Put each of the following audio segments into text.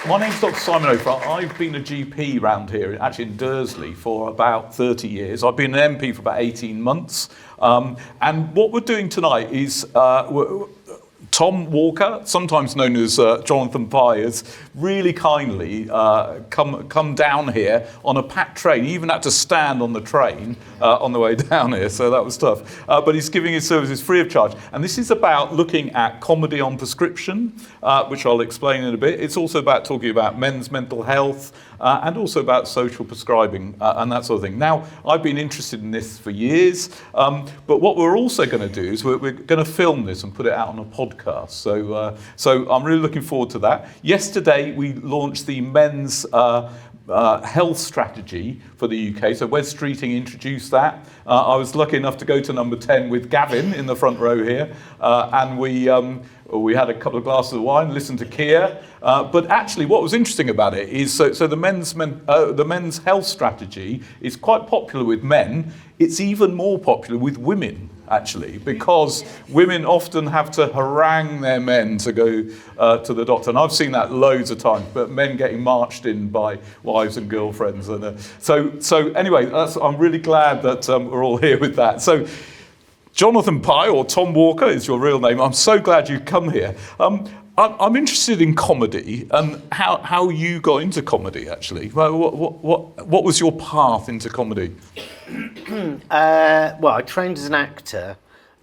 My name's Dr. Simon Opher. I've been a GP round here, actually in Dursley, for about 30 years. I've been an MP for about 18 months. And what we're doing tonight is Tom Walker, sometimes known as Jonathan Pye, has really kindly come down here on a packed train. He even had to stand on the train on the way down here, so that was tough. But he's giving his services free of charge. And this is about looking at comedy on prescription, which I'll explain in a bit. It's also about talking about men's mental health and also about social prescribing and that sort of thing. Now, I've been interested in this for years, but what we're also going to do is we're going to film this and put it out on a podcast. So I'm really looking forward to that. Yesterday, we launched the men's health strategy for the UK. So Wes Streeting introduced that. I was lucky enough to go to number 10 with Gavin in the front row here, and we had a couple of glasses of wine, listened to Keir. But actually, what was interesting about it is so the men's health strategy is quite popular with men. It's even more popular with women, actually, because women often have to harangue their men to go to the doctor. And I've seen that loads of times, but men getting marched in by wives and girlfriends. And so anyway, I'm really glad that we're all here with that. So Jonathan Pye, or Tom Walker is your real name. I'm so glad you've come here. I'm interested in comedy and how you got into comedy, actually. What was your path into comedy? Well, I trained as an actor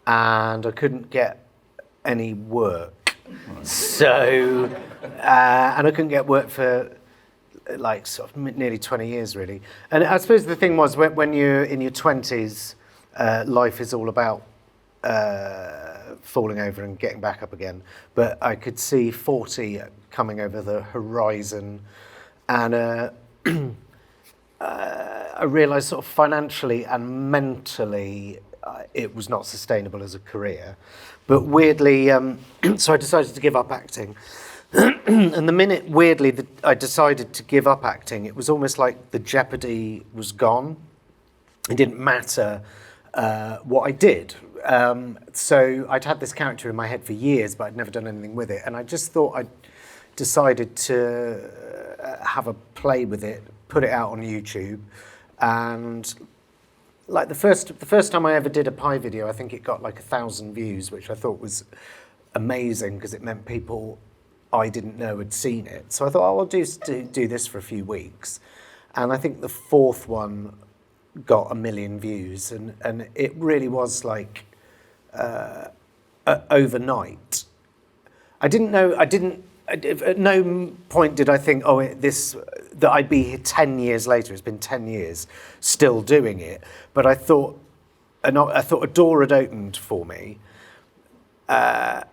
and I couldn't get any work. Right. So, and I couldn't get work for like sort of nearly 20 years, really. And I suppose the thing was, when you're in your 20s, life is all about falling over and getting back up again. But I could see 40 coming over the horizon, and I realised sort of financially and mentally it was not sustainable as a career. But weirdly, so I decided to give up acting. And the minute, weirdly, that I decided to give up acting, it was almost like the jeopardy was gone. It didn't matter what I did. So I'd had this character in my head for years, but I'd never done anything with it. And I just thought I'd decided to have a play with it, put it out on YouTube. And like the first time I ever did a pie video, I think it got like 1,000 views, which I thought was amazing because it meant people I didn't know had seen it. So I thought, oh, I'll do this for a few weeks. And I think the fourth one got 1 million views, and it really was like overnight. At no point did I think, that I'd be here 10 years later. It's been 10 years still doing it. But I thought a door had opened for me. And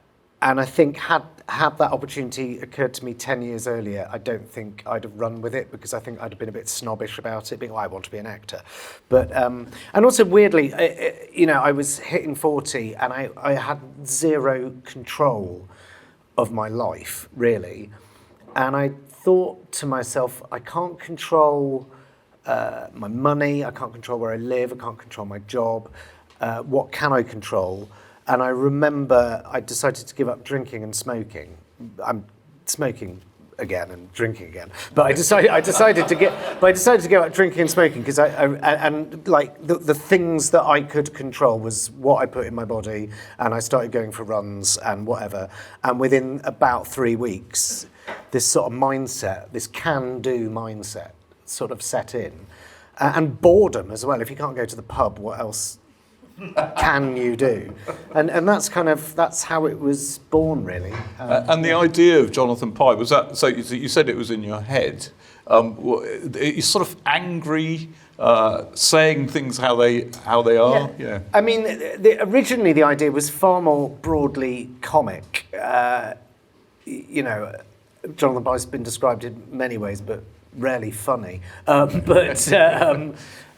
I think had that opportunity occurred to me 10 years earlier, I don't think I'd have run with it, because I think I'd have been a bit snobbish about it, being, I want to be an actor. But and also weirdly, I was hitting 40 and I had zero control of my life, really. And I thought to myself, I can't control my money, I can't control where I live, I can't control my job. What can I control? And I remember I decided to give up drinking and smoking. I'm smoking again and drinking again, but I decided to give up drinking and smoking because the things that I could control was what I put in my body, and I started going for runs and whatever. And within about 3 weeks, this sort of mindset, this can-do mindset, sort of set in, and boredom as well. If you can't go to the pub, what else can you do? And that's how it was born, really. And the idea of Jonathan Pye, was that, so you said it was in your head, you're sort of angry, saying things how they are? Yeah. I mean, originally the idea was far more broadly comic. Jonathan Pye's been described in many ways, but rarely funny.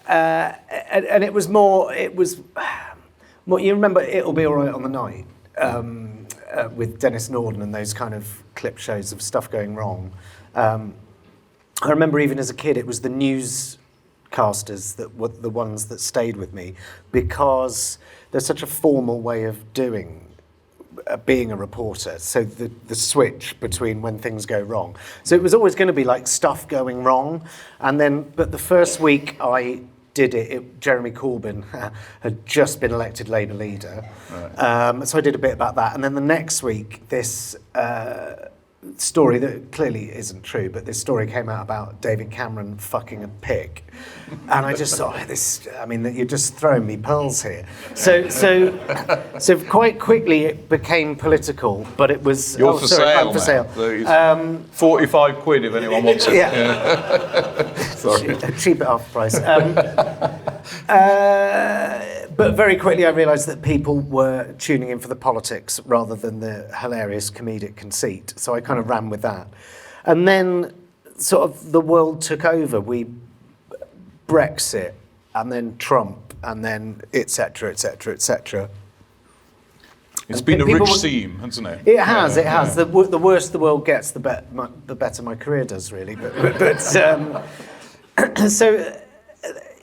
And it was more. You remember It'll Be All Right on the Night with Dennis Norden and those kind of clip shows of stuff going wrong. I remember even as a kid, it was the newscasters that were the ones that stayed with me, because there's such a formal way of doing being a reporter. So the switch between when things go wrong. So it was always going to be like stuff going wrong, but the first week I did it, Jeremy Corbyn had just been elected Labour leader. Right. So I did a bit about that. And then the next week, this story that clearly isn't true, but this story came out about David Cameron fucking a pig. And I just thought, you're just throwing me pearls here. So quite quickly it became political, but it was... You're for sale, I'm for sale. So 45 quid if anyone wants it. Yeah. Sorry. Cheap at half price. But very quickly I realised that people were tuning in for the politics rather than the hilarious comedic conceit. So I kind of ran with that. And then sort of the world took over. Brexit, and then Trump, and then et cetera, et cetera, et cetera. It's been a rich theme, hasn't it? It has. The worse the world gets, the better my career does, really. But so,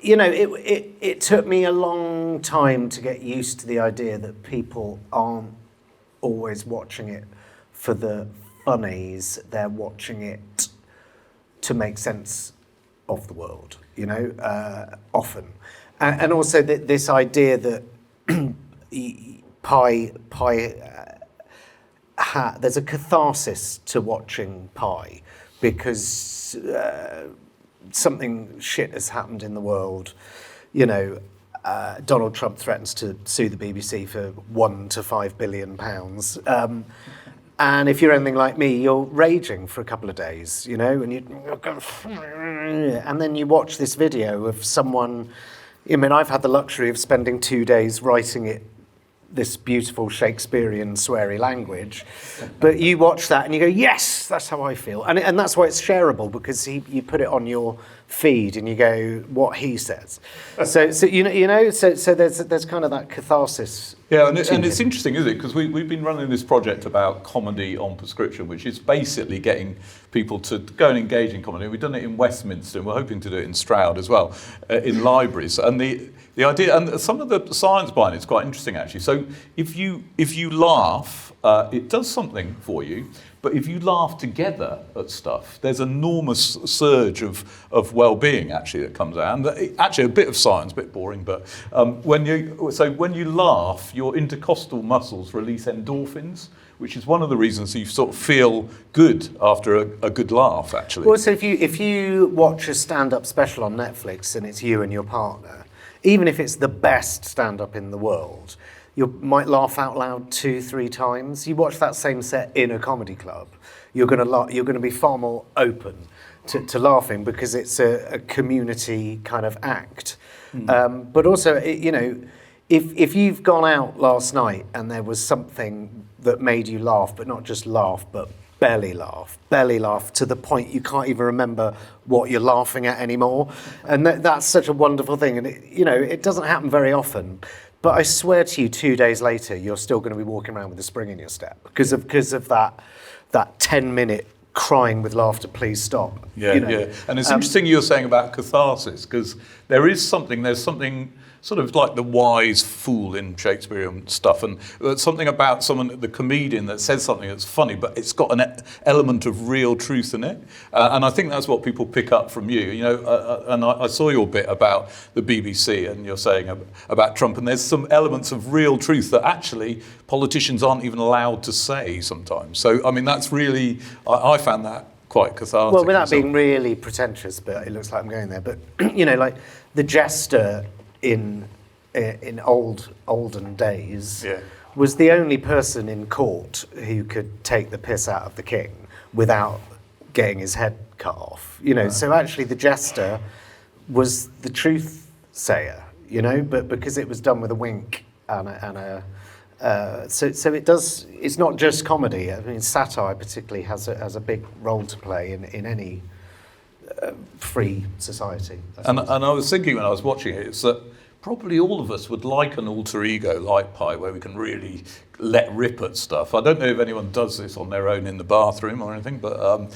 you know, it took me a long time to get used to the idea that people aren't always watching it for the funnies. They're watching it to make sense of the world, you know, often. And also this idea that there's a catharsis to watching Pi because something shit has happened in the world. You know, Donald Trump threatens to sue the BBC for £1 to £5 billion. And if you're anything like me, you're raging for a couple of days, you know, and then you watch this video of someone. I mean, I've had the luxury of spending 2 days writing it, this beautiful Shakespearean sweary language, but you watch that and you go, yes, that's how I feel, and that's why it's shareable, because you put it on your feed and you go, what he says. So there's kind of that catharsis. Yeah, and it's interesting, isn't it? Because we've been running this project about comedy on prescription, which is basically getting people to go and engage in comedy. We've done it in Westminster, and we're hoping to do it in Stroud as well, in libraries. And the idea, and some of the science behind it is quite interesting, actually. So if you laugh, it does something for you. But if you laugh together at stuff, there's an enormous surge of well-being actually that comes out. And actually, a bit of science, a bit boring, but when you laugh, your intercostal muscles release endorphins, which is one of the reasons you sort of feel good after a good laugh, actually. Well, so if you watch a stand-up special on Netflix and it's you and your partner, even if it's the best stand-up in the world, you might laugh out loud 2-3 times. You watch that same set in a comedy club, you're going to be far more open to laughing because it's a community kind of act. But also, you know, if you've gone out last night and there was something that made you laugh, but not just laugh, but belly laugh to the point you can't even remember what you're laughing at anymore, and that's such a wonderful thing. And it doesn't happen very often. But I swear to you, 2 days later, you're still going to be walking around with a spring in your step because of that 10-minute crying with laughter, please stop. Yeah, yeah. And it's interesting you're saying about catharsis, because there's something sort of like the wise fool in Shakespearean stuff, and something about the comedian that says something that's funny, but it's got an element of real truth in it. And I think that's what people pick up from you. You know, and I saw your bit about the BBC, and you're saying about Trump, and there's some elements of real truth that actually politicians aren't even allowed to say sometimes. So, I mean, that's really, I found that quite cathartic. Well, without being really pretentious, but it looks like I'm going there, but, you know, like the jester in olden days was the only person in court who could take the piss out of the king without getting his head cut off. You know, so actually the jester was the truth sayer, you know, but because it was done with a wink so it does. It's not just comedy. I mean, satire particularly has a big role to play in any free society. And I was thinking when I was watching it, it's that probably all of us would like an alter ego like Pi, where we can really let rip at stuff. I don't know if anyone does this on their own in the bathroom or anything, but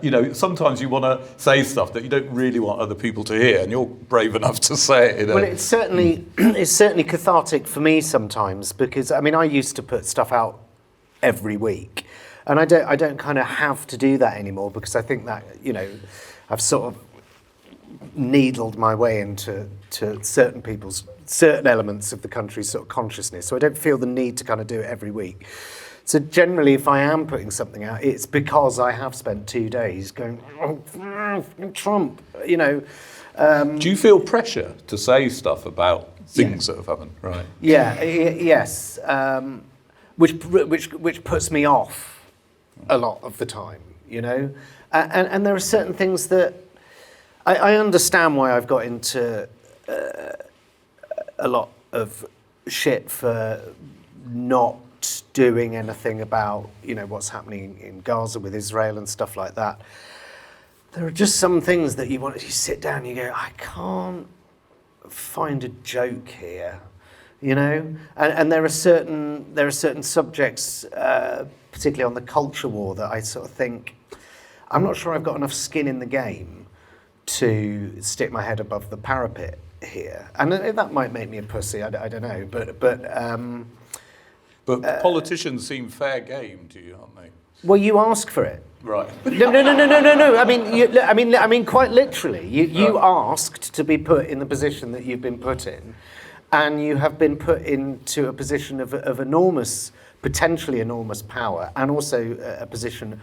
you know, sometimes you want to say stuff that you don't really want other people to hear, and you're brave enough to say it. You know? Well, it's certainly cathartic for me sometimes, because I mean, I used to put stuff out every week. And I don't kind of have to do that anymore, because I think that, you know, I've sort of needled my way into certain elements of the country's sort of consciousness. So I don't feel the need to kind of do it every week. So generally, if I am putting something out, it's because I have spent 2 days going, oh, Trump, you know. Do you feel pressure to say stuff about things that have happened? Right. Yeah, yes. Which puts me off a lot of the time, you know. And there are certain things that I understand why I've got into a lot of shit for not doing anything about, you know, what's happening in Gaza with Israel and stuff like that. There are just some things that you sit down and you go, I can't find a joke here, you know. And there are certain subjects, particularly on the culture war, that I sort of think, I'm not sure I've got enough skin in the game to stick my head above the parapet here. And that might make me a pussy, I don't know, But politicians seem fair game to you, aren't they? Well, you ask for it. Right. No. I mean, quite literally, you asked to be put in the position that you've been put in, and you have been put into a position of enormous, potentially enormous power, and also a position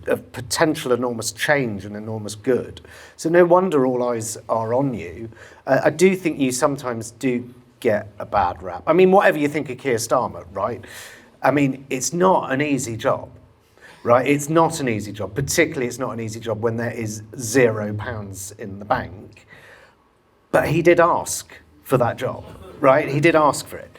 of potential enormous change and enormous good. So no wonder all eyes are on you. I do think you sometimes do get a bad rap. I mean, whatever you think of Keir Starmer, right? I mean, it's not an easy job, right? It's not an easy job. Particularly, it's not an easy job when there is £0 in the bank. But he did ask for that job, right? He did ask for it.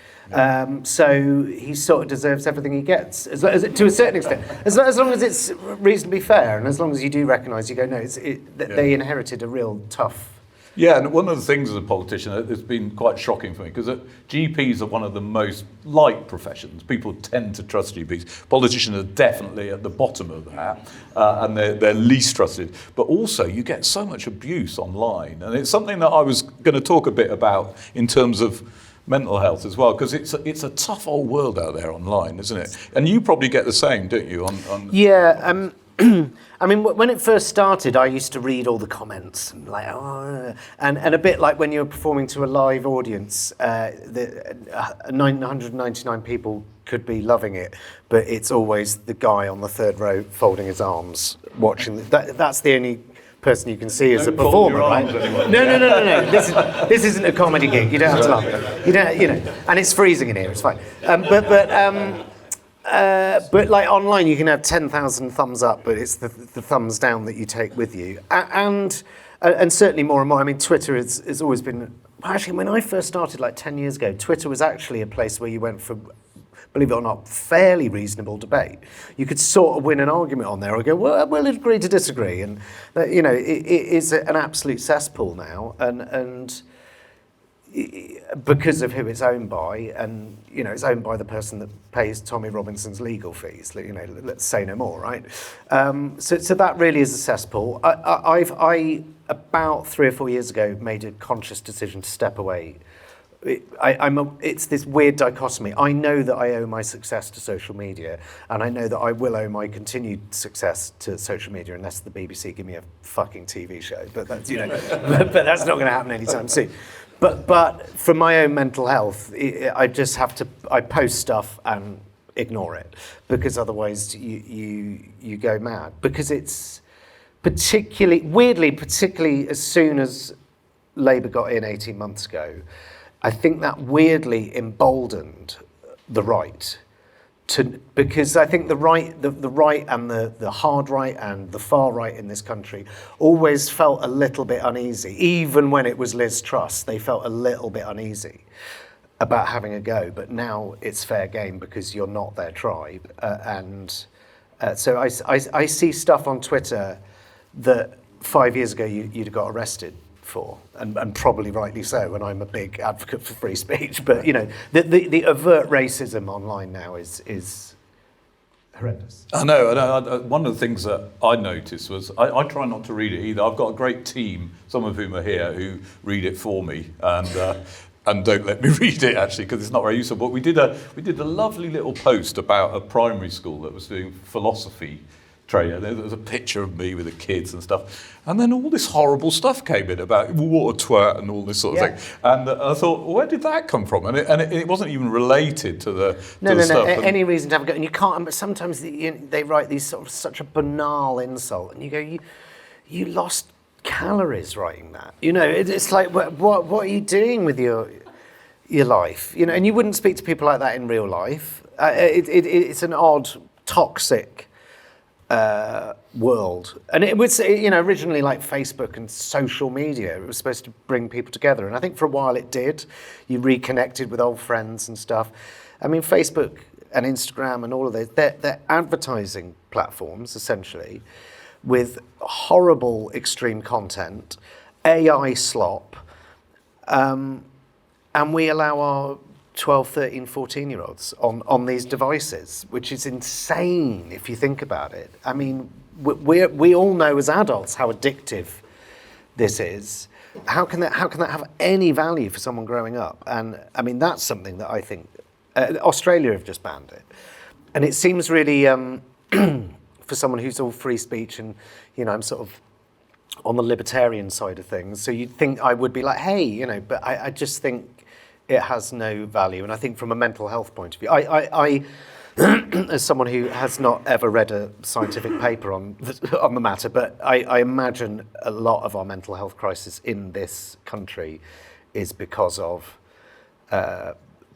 So he sort of deserves everything he gets, to a certain extent. As long as it's reasonably fair, and as long as you do recognise, you go, no, they inherited a real tough. Yeah, and one of the things as a politician, it's been quite shocking for me, because GPs are one of the most liked professions. People tend to trust GPs. Politicians are definitely at the bottom of that, and they're least trusted. But also, you get so much abuse online, and it's something that I was going to talk a bit about in terms of mental health as well, because it's a tough old world out there online, isn't it? And you probably get the same, don't you? Yeah. I mean, when it first started, I used to read all the comments, and like, and a bit like when you were performing to a live audience, 999 people could be loving it, but it's always the guy on the third row folding his arms, watching. That's the only person you can see as a performer, right? No. This isn't a comedy gig. You don't have to laugh. You know, and it's freezing in here. It's fine. But like online, you can have 10,000 thumbs up, but it's the thumbs down that you take with you. And certainly more and more. I mean, Twitter has always been. Actually, when I first started like 10 years ago, Twitter was actually a place where you went for, believe it or not, fairly reasonable debate. You could sort of win an argument on there or go, well, we'll agree to disagree. And, you know, it is an absolute cesspool now. And because of who it's owned by, and, you know, it's owned by the person that pays Tommy Robinson's legal fees, you know, let's say no more, right? So that really is a cesspool. I about 3 or 4 years ago, made a conscious decision to step away. It's this weird dichotomy. I know that I owe my success to social media, and I know that I will owe my continued success to social media unless the BBC give me a fucking TV show. But that's, you know, but that's not going to happen anytime soon. But for my own mental health, I just have to. I post stuff and ignore it, because otherwise you go mad. Because it's particularly as soon as Labour got in 18 months ago, I think that weirdly emboldened the right. Because I think the right and the hard right and the far right in this country always felt a little bit uneasy. Even when it was Liz Truss, they felt a little bit uneasy about having a go. But now it's fair game because you're not their tribe. So I see stuff on Twitter that 5 years ago you'd have got arrested for, and probably rightly so, and I'm a big advocate for free speech, but you know, the overt racism online now is horrendous. I know. One of the things that I noticed was, I try not to read it either. I've got a great team, some of whom are here, who read it for me, and and don't let me read it actually because it's not very useful. But we did a lovely little post about a primary school that was doing philosophy training. There was a picture of me with the kids and stuff, and then all this horrible stuff came in about what a twat and all this sort of thing. And I thought, where did that come from? And it wasn't even related to the stuff. Any reason to have a go, and you can't. But sometimes they write these sort of such a banal insult, and you go, you lost calories writing that. It's like, what are you doing with your life? And you wouldn't speak to people like that in real life. It's an odd, toxic world. And it was, originally like Facebook and social media. It was supposed to bring people together. And I think for a while it did. You reconnected with old friends and stuff. I mean, Facebook and Instagram and all of those, they're advertising platforms, essentially, with horrible extreme content, AI slop, and we allow our 12, 13, 14-year-olds on these devices, which is insane if you think about it. I mean, we all know as adults how addictive this is. How can that have any value for someone growing up? And I mean, that's something that I think Australia have just banned it, and it seems really. For someone who's all free speech and, I'm sort of on the libertarian side of things. So you'd think I would be like, hey, but I just think it has no value. And I think from a mental health point of view, I as someone who has not ever read a scientific paper on the matter, but I imagine a lot of our mental health crisis in this country is because of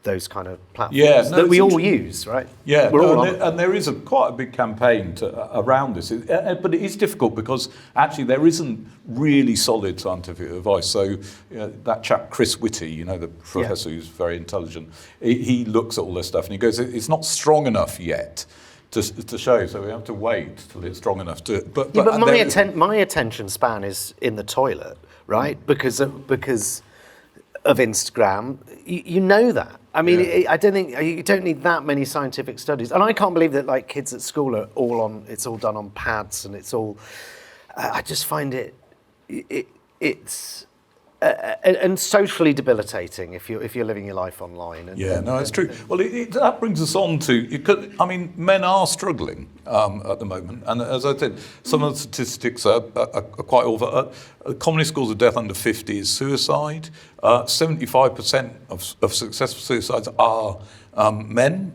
those kind of platforms that we all use, right? Yeah, and there is quite a big campaign around this, but it is difficult because actually there isn't really solid scientific advice. So that chap Chris Whitty, the professor who's very intelligent, he looks at all this stuff and he goes, it's not strong enough yet to show, so we have to wait till it's strong enough to. But my attention span is in the toilet, right? Because of Instagram, you know that. I mean, I don't think you don't need that many scientific studies, and I can't believe that like kids at school are it's all done on pads, and it's all. I just find it's and socially debilitating if you're living your life online. It's true. Well, that brings us on to. I mean, men are struggling at the moment, and as I said, some of the statistics are quite awful. Commonest cause of death under 50 is suicide. 75% of successful suicides are men,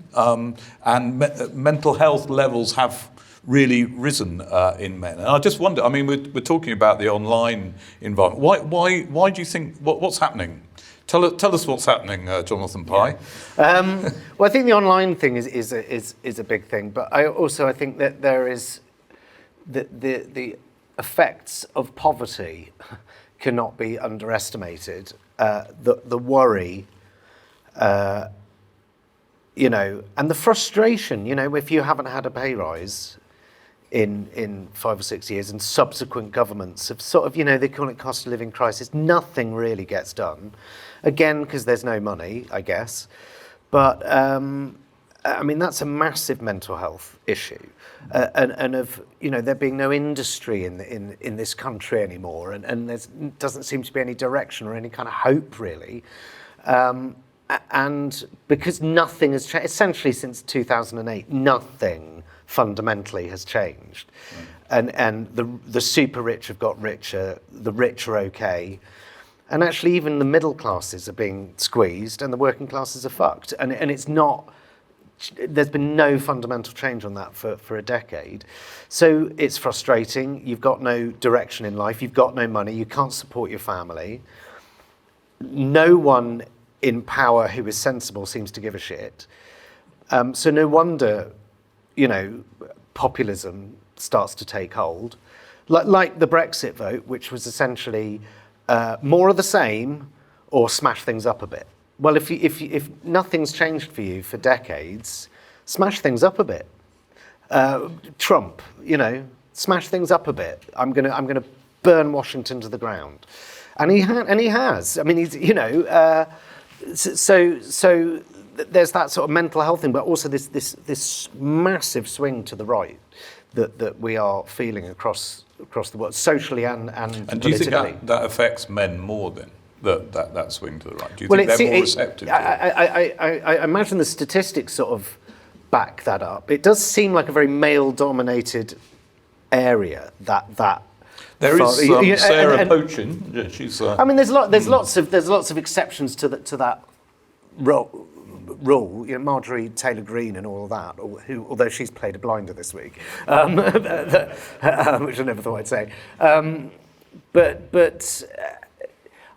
and mental health levels have really risen in men. And I just wonder, I mean, we're talking about the online environment. Why do you think, what's happening? Tell us what's happening, Jonathan Pye. Well, I think the online thing is a big thing, but I think that there is the effects of poverty cannot be underestimated. The worry, and the frustration, if you haven't had a pay rise in 5 or 6 years, and subsequent governments have sort of, they call it cost of living crisis, nothing really gets done. Again, because there's no money, I guess. But, I mean, that's a massive mental health issue. And of, there being no industry in this country anymore, and there doesn't seem to be any direction or any kind of hope, really. And because nothing has changed, essentially since 2008, nothing fundamentally has changed. Right. And the super rich have got richer, the rich are okay. And actually even the middle classes are being squeezed and the working classes are fucked. And it's not, there's been no fundamental change on that for a decade. So it's frustrating. You've got no direction in life. You've got no money. You can't support your family. No one in power who is sensible seems to give a shit. So no wonder, populism starts to take hold. Like the Brexit vote, which was essentially more of the same or smash things up a bit. Well, if nothing's changed for you for decades, smash things up a bit. Trump, smash things up a bit. I'm gonna burn Washington to the ground, and he has. I mean, he's so there's that sort of mental health thing, but also this massive swing to the right that we are feeling across the world, socially and politically. Do you think that affects men more then? that swing to the right? Do you think they're more receptive to it? I imagine the statistics sort of back that up. It does seem like a very male-dominated area. There is Sarah Pochin. Yeah, she's. I mean, there's lots of exceptions to that rule. You know, Marjorie Taylor Greene and all of that. Although she's played a blinder this week, which I never thought I'd say. But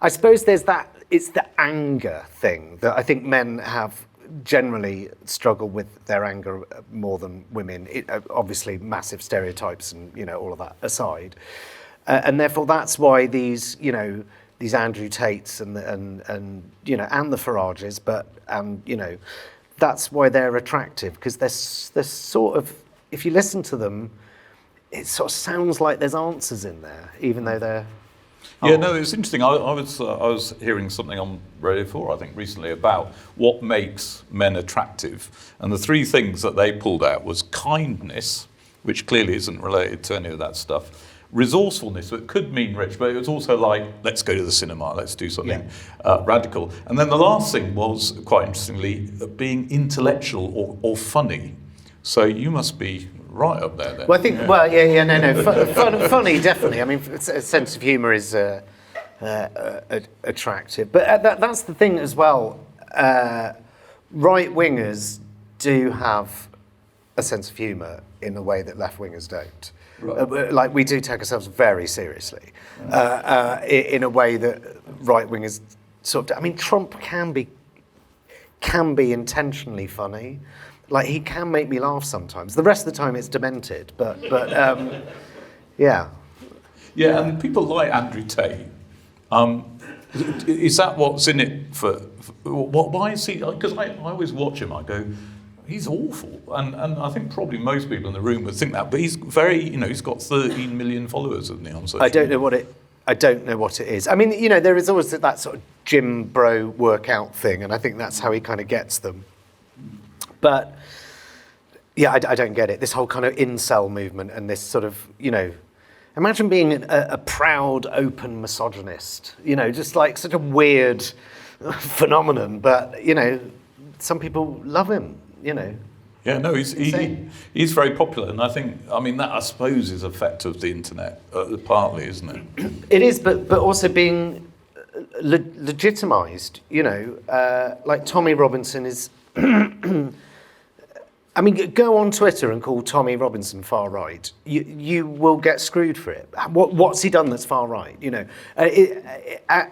I suppose there's that. It's the anger thing that I think men have generally struggle with their anger more than women. Obviously, massive stereotypes and all of that aside. And therefore, that's why these Andrew Tates and the Farages, that's why they're attractive, because they're sort of, if you listen to them, it sort of sounds like there's answers in there, even though they're. Yeah, no, it's interesting. I was hearing something on Radio 4, I think, recently about what makes men attractive, and the three things that they pulled out was kindness, which clearly isn't related to any of that stuff. Resourcefulness, so it could mean rich, but it was also like, let's go to the cinema, let's do something radical. And then the last thing was, quite interestingly, being intellectual or funny. So you must be right up there then. Well, I think, funny, definitely. I mean, a sense of humour is attractive. But that's the thing as well. Right-wingers do have a sense of humour in a way that left-wingers don't. Right. Like, we do take ourselves very seriously in a way that right-wingers sort of. I mean, Trump can be intentionally funny. Like, he can make me laugh sometimes. The rest of the time, it's demented. But yeah. Yeah, and people like Andrew Tate. Is that what's in it for why is he? Because I always watch him. I go, he's awful, and I think probably most people in the room would think that. But he's very, he's got 13 million followers, hasn't he, on social media? I don't know what it is. I mean, there is always that sort of gym bro workout thing, and I think that's how he kind of gets them. But yeah, I don't get it. This whole kind of incel movement and this sort of, imagine being a proud, open misogynist. Just like such a weird phenomenon. But some people love him. Yeah, no, he's very popular, and that I suppose is effect of the internet, partly, isn't it? It is, but also being legitimised. Like Tommy Robinson is. I mean, go on Twitter and call Tommy Robinson far right. You will get screwed for it. What's he done that's far right?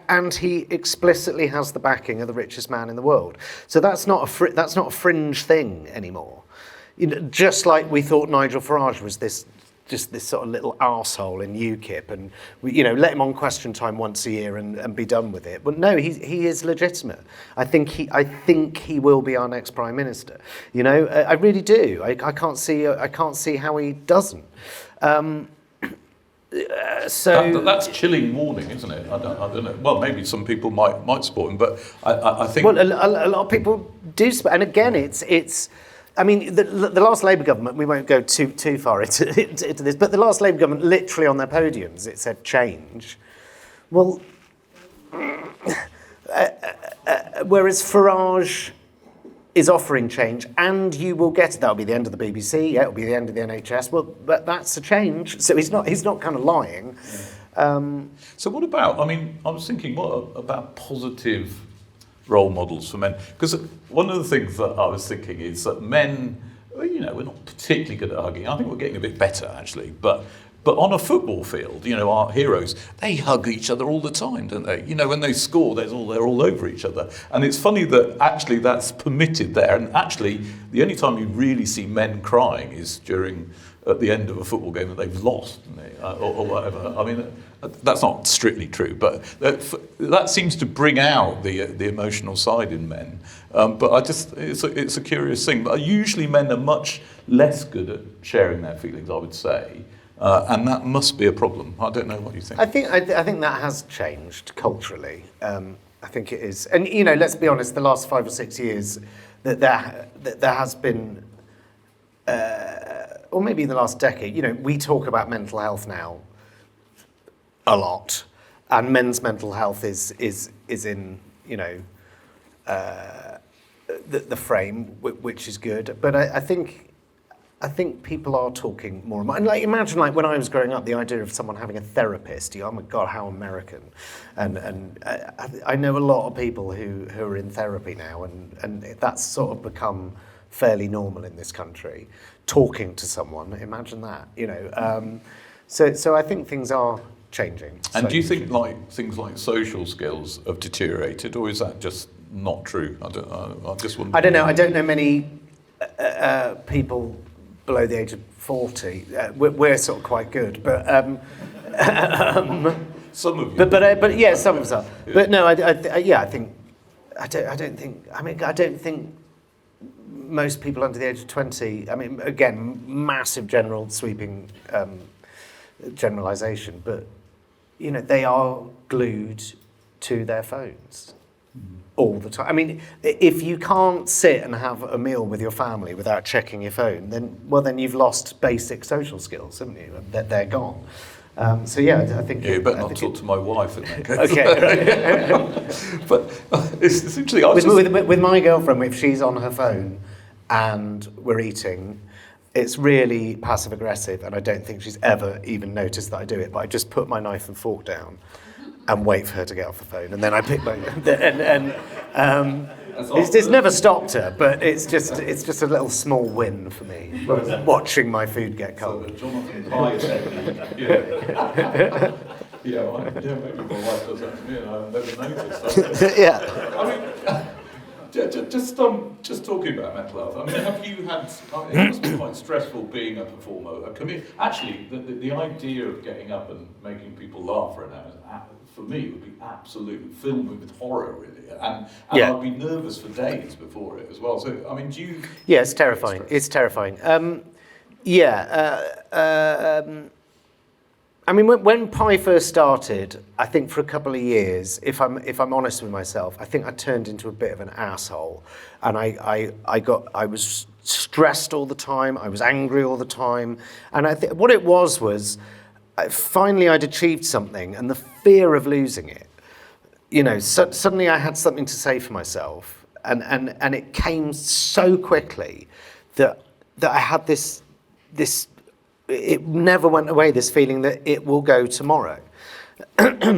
And he explicitly has the backing of the richest man in the world. So that's not a fringe thing anymore. Just like we thought Nigel Farage was this sort of little arsehole in UKIP, and we, let him on Question Time once a year and be done with it. But no, he is legitimate. I think he will be our next Prime Minister. I really do. I can't see how he doesn't. So that's chilling warning, isn't it? I don't know. Well, maybe some people might support him, but I think. Well, a lot of people do, and again, it's. I mean, the last Labour government, we won't go too far into this, but the last Labour government, literally on their podiums, it said change. Well, whereas Farage is offering change, and you will get it. That'll be the end of the BBC. Yeah, it'll be the end of the NHS. Well, but that's a change. So he's not kind of lying. So what about? I mean, I was thinking, what about positive role models for men? Because one of the things that I was thinking is that men, we're not particularly good at hugging. I think we're getting a bit better, actually. But on a football field, our heroes, they hug each other all the time, don't they? When they score, they're all over each other. And it's funny that actually that's permitted there. And actually, the only time you really see men crying is at the end of a football game that they've lost, or whatever. I mean, that's not strictly true, but that seems to bring out the emotional side in men. But it's a curious thing. But usually men are much less good at sharing their feelings, I would say, and that must be a problem. I don't know what you think. I think that has changed culturally. I think it is, and let's be honest. The last 5 or 6 years, that there has been. Or maybe in the last decade, we talk about mental health now a lot. and men's mental health is in, you know, the frame, which is good. But I think people are talking more and more. And like, imagine, like, when I was growing up, the idea of someone having a therapist, oh my God, how American. And I know a lot of people who are in therapy now, and that's sort of become fairly normal in this country, talking to someone. Imagine that, you know. So I think things are changing. And do you think like things like social skills have deteriorated, or is that just not true? I just wonder. I don't know. I don't know many people below the age of 40. We're sort of quite good, but some of you. But yeah, some of us are. Yeah. But no, I don't think most people under the age of 20. I mean, again, massive general sweeping generalisation, but you know, they are glued to their phones all the time. I mean, if you can't sit and have a meal with your family without checking your phone, then you've lost basic social skills, haven't you? They're gone. So yeah, I think. Yeah, you better not talk to my wife in that case. Okay. But it's interesting. With my girlfriend, if she's on her phone and we're eating, it's really passive aggressive, and I don't think she's ever even noticed that I do it. But I just put my knife and fork down and wait for her to get off the phone, and then I pick my it's never stopped her, but it's just a little small win for me, watching my food get cold. So Jonathan Pye technique. Yeah, maybe my wife does that to me, and I've never noticed that. Yeah. I mean, just talking about mental health. I mean, have you had? It must be quite stressful being a performer, a comedian. Actually, the idea of getting up and making people laugh for an hour, for me, would be absolutely filled me with horror, really, and yeah. I'd be nervous for days before it as well. So, I mean, do you? Yeah, it's terrifying. It's terrifying. I mean, when Pi first started, I think for a couple of years, if I'm honest with myself, I think I turned into a bit of an asshole, and I was stressed all the time. I was angry all the time, and I think what it was finally I'd achieved something, and the fear of losing it. You know, suddenly I had something to say for myself, and it came so quickly that I had this. It never went away, this feeling that it will go tomorrow.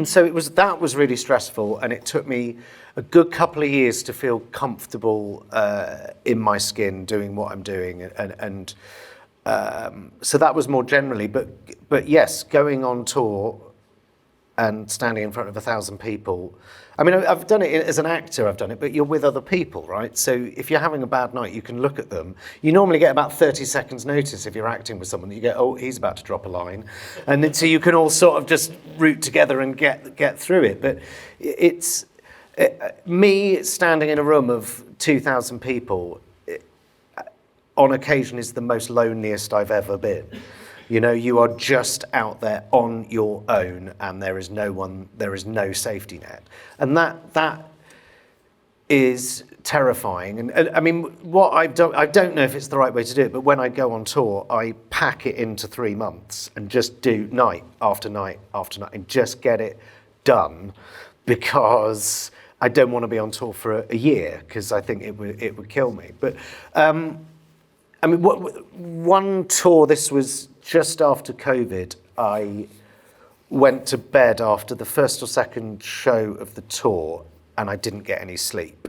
So that was really stressful, and it took me a good couple of years to feel comfortable in my skin doing what I'm doing, and so that was more generally. But yes, going on tour and standing in front of 1,000 people. I mean, I've done it as an actor, I've done it, but you're with other people, right? So if you're having a bad night, you can look at them. You normally get about 30 seconds notice if you're acting with someone. You get, oh, he's about to drop a line. And then, so you can all sort of just root together and get through it. But it's me standing in a room of 2,000 people on occasion is the most loneliest I've ever been. You know, you are just out there on your own, and there is no safety net. And that is terrifying. And I mean, what I've done, I don't know if it's the right way to do it, but when I go on tour, I pack it into 3 months and just do night after night after night and just get it done, because I don't want to be on tour for a year, because I think it would kill me. But I mean, one tour, this was just after COVID, I went to bed after the first or second show of the tour, and I didn't get any sleep,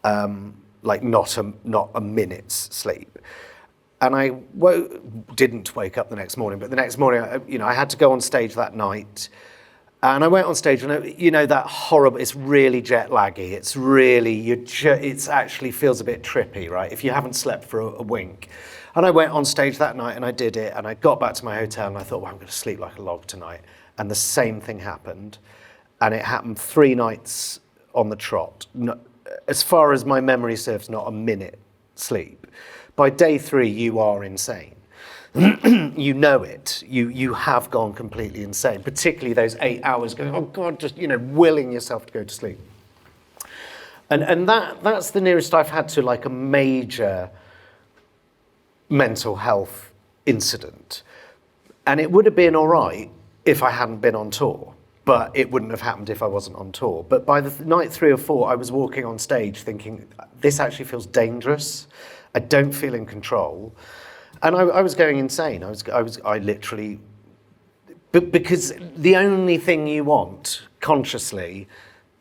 like not a minute's sleep. And I didn't wake up the next morning, but the next morning, I had to go on stage that night. And I went on stage, and that horrible. It's really jet laggy. It's really it actually feels a bit trippy, right? If you haven't slept for a wink. And I went on stage that night, and I did it, and I got back to my hotel, and I thought, well, I'm going to sleep like a log tonight. And the same thing happened, and it happened 3 nights on the trot. No, as far as my memory serves, not a minute sleep. By day 3, you are insane. You know it. You have gone completely insane, particularly those 8 hours going, oh God, just, willing yourself to go to sleep. And that's the nearest I've had to like a major mental health incident. And it would have been all right if I hadn't been on tour. but it wouldn't have happened if I wasn't on tour. But by the night 3 or 4, I was walking on stage thinking, this actually feels dangerous. I don't feel in control. And I was going insane. I literally, because the only thing you want consciously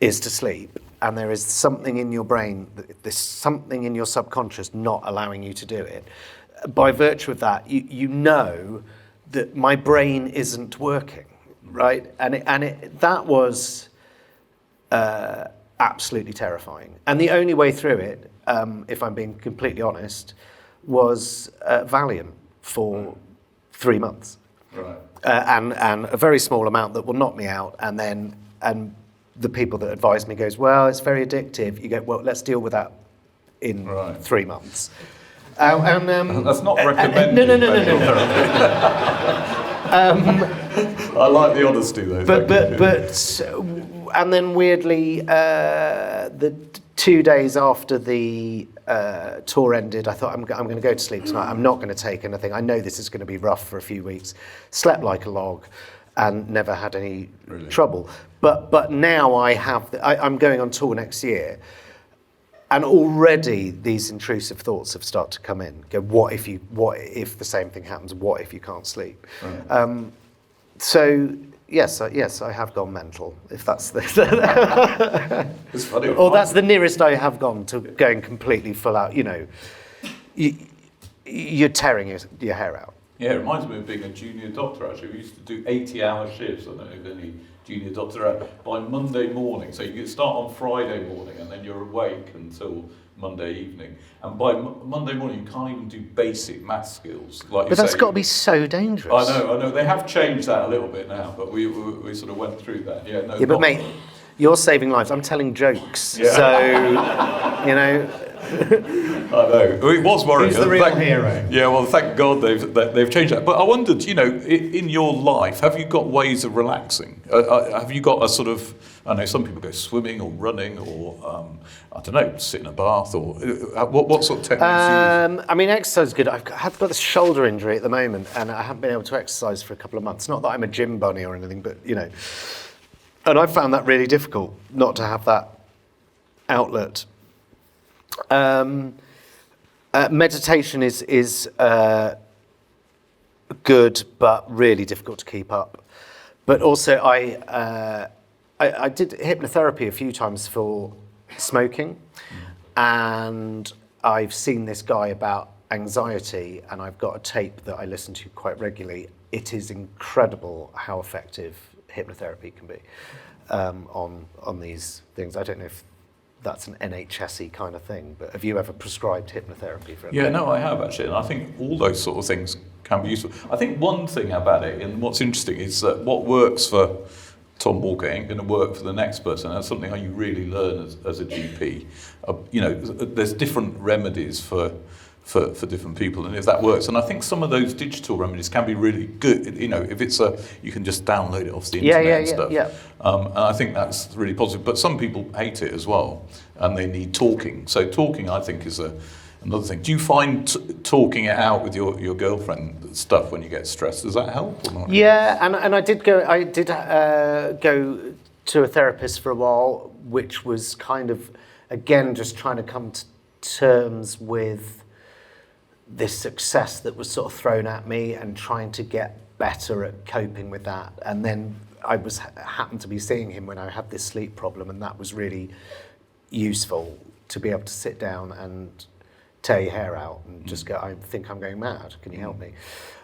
is to sleep. And there is something in your brain, there's something in your subconscious not allowing you to do it. By virtue of that, you know that my brain isn't working. Right, that was absolutely terrifying. And the only way through it, if I'm being completely honest, was Valium for 3 months, Right. and a very small amount that will knock me out. And the people that advised me goes, well, it's very addictive. You go, well, let's deal with that in 3 months. That's not recommended. No. I like the honesty though. But and then weirdly, the 2 days after the tour ended, I thought I'm going to go to sleep tonight. I'm not going to take anything. I know this is going to be rough for a few weeks. Slept like a log, and never had any trouble. But now I'm going on tour next year. And already these intrusive thoughts have started to come in. Go, what if the same thing happens? What if you can't sleep? Right. So yes, I have gone mental. If that's the, it's funny. Or that's the nearest I have gone to going completely full out. You know, you're tearing your hair out. Yeah, it reminds me of being a junior doctor. Actually, we used to do 80-hour shifts. I don't know if any junior doctor by Monday morning. So you start on Friday morning and then you're awake until Monday evening. And by Monday morning you can't even do basic math skills. Like but that's got to be so dangerous. I know. They have changed that a little bit now, but we sort of went through that. Yeah, no. Yeah, but mate, you're saving lives. I'm telling jokes. Yeah. So, you know. I know. It was worrying. Who's the real hero? Yeah, well, thank God they've changed that. But I wondered, you know, in your life, have you got ways of relaxing? Have you got a sort of, I know some people go swimming or running or, I don't know, sit in a bath or, what sort of techniques do you use? I mean, exercise is good. I've got this shoulder injury at the moment and I haven't been able to exercise for a couple of months. Not that I'm a gym bunny or anything, but, you know. And I found that really difficult, not to have that outlet. Meditation is good, but really difficult to keep up. But also, I did hypnotherapy a few times for smoking, and I've seen this guy about anxiety, and I've got a tape that I listen to quite regularly. It is incredible how effective hypnotherapy can be on these things. I don't know if that's an NHS-y kind of thing, but have you ever prescribed hypnotherapy for anything? Yeah, no, I have actually, and I think all those sort of things can be useful. I think one thing about it, and what's interesting, is that what works for Tom Walker ain't going to work for the next person. That's something how you really learn as a GP. You know, there's different remedies for different people, and if that works, and I think some of those digital remedies can be really good. You know, if it's you can just download it off the internet and stuff. Yeah. And I think that's really positive. But some people hate it as well, and they need talking. So talking, I think, is another thing. Do you find talking it out with your girlfriend stuff when you get stressed? Does that help or not? Yeah, and I did go to a therapist for a while, which was kind of again just trying to come to terms with this success that was sort of thrown at me and trying to get better at coping with that. And then I happened to be seeing him when I had this sleep problem, and that was really useful to be able to sit down and tear your hair out and just go, I think I'm going mad, can you help me?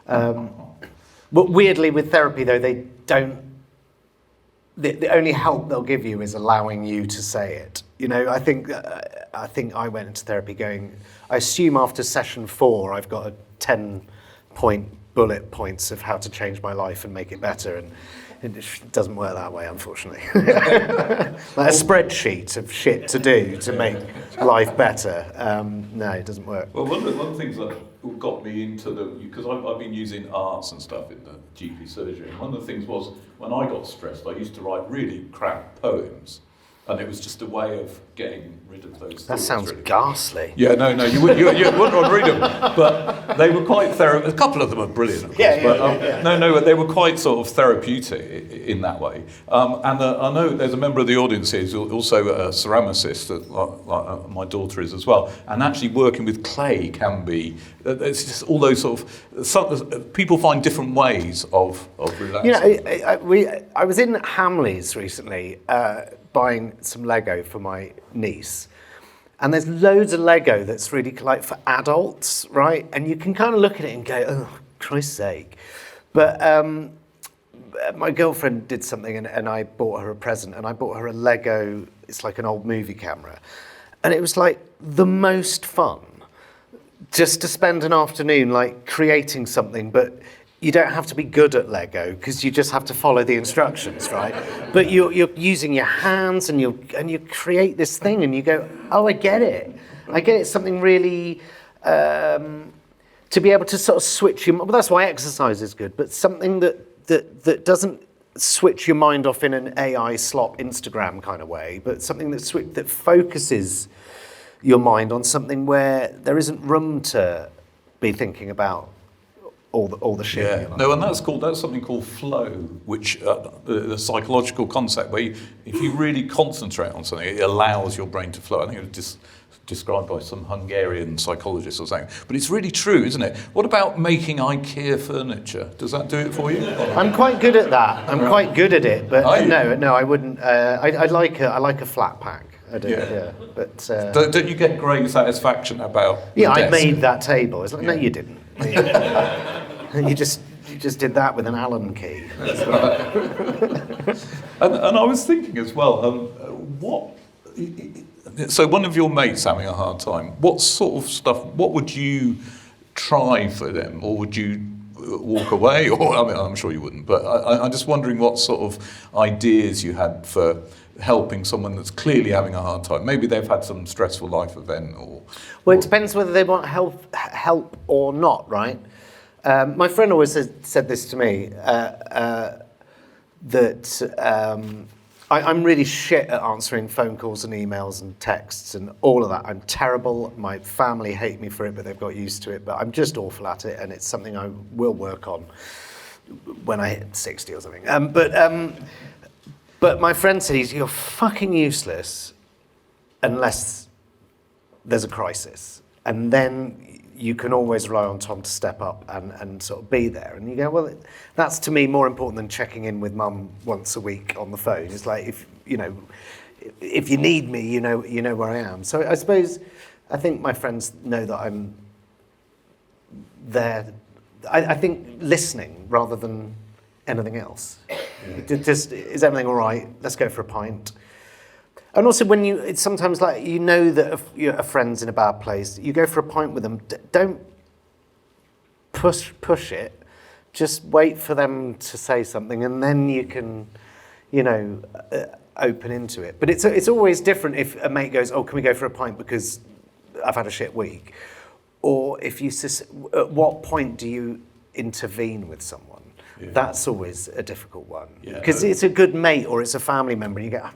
But weirdly with therapy though, they don't, the only help they'll give you is allowing you to say it. You know, I think I went into therapy going, I assume after session 4 I've got a 10-point bullet points of how to change my life and make it better, and it doesn't work that way, unfortunately. Like a spreadsheet of shit to do to make life better. No, it doesn't work. Well, one of the things that got me into because I've been using arts and stuff in the GP surgery, and one of the things was when I got stressed, I used to write really crap poems. and it was just a way of getting rid of those That thoughts, sounds really. ghastly. Yeah, no, you wouldn't want to read them, but they were quite a couple of them are brilliant, of course, but they were quite sort of therapeutic in that way. And I know there's a member of the audience here who's also a ceramicist, like my daughter is as well, and actually working with clay can be, it's just all those sort of, people find different ways of relaxing. I was in Hamleys recently buying some Lego for my niece. And there's loads of Lego that's really like for adults, right? And you can kind of look at it and go, oh, Christ's sake. But my girlfriend did something and I bought her a present, and I bought her a Lego, it's like an old movie camera. And it was like the most fun just to spend an afternoon like creating something, but you don't have to be good at Lego because you just have to follow the instructions, right? But you're using your hands and you create this thing and you go, oh, I get it. I get it. Something really to be able to sort of switch your. Well, that's why exercise is good. But something that doesn't switch your mind off in an AI slop Instagram kind of way, but something that focuses your mind on something where there isn't room to be thinking about all the shit. Yeah, no, and that's something called flow, which the psychological concept where if you really concentrate on something, it allows your brain to flow. I think it was described by some Hungarian psychologist or something. But it's really true, isn't it? What about making IKEA furniture? Does that do it for you? I'm quite good at that. I'm quite good at it, but no, I wouldn't. I like a flat pack. I do, yeah. But don't you get great satisfaction about? Yeah, I made that table. It's like, no, you didn't. You just did that with an Allen key. and I was thinking as well, so one of your mates having a hard time, what sort of stuff, what would you try for them, or would you walk away? Or I mean, I'm sure you wouldn't, but I'm just wondering what sort of ideas you had for helping someone that's clearly having a hard time. Maybe they've had some stressful life event, Well, it depends whether they want help or not, right? My friend always said this to me, that I'm really shit at answering phone calls and emails and texts and all of that. I'm terrible. My family hate me for it, but they've got used to it. But I'm just awful at it, and it's something I will work on when I hit 60 or something. But my friend said, you're fucking useless unless there's a crisis. And then you can always rely on Tom to step up and sort of be there. And you go, well, that's to me more important than checking in with mum once a week on the phone. It's like, if you need me, you know where I am. So I think my friends know that I'm there. I think listening rather than anything else. Yeah. Just, is everything all right? Let's go for a pint. And also it's sometimes like, that a friend's in a bad place, you go for a pint with them, don't push it, just wait for them to say something and then you can, open into it. But it's always different if a mate goes, oh, can we go for a pint because I've had a shit week? Or at what point do you intervene with someone? Yeah. That's always a difficult one. Because it's a good mate or it's a family member and you go,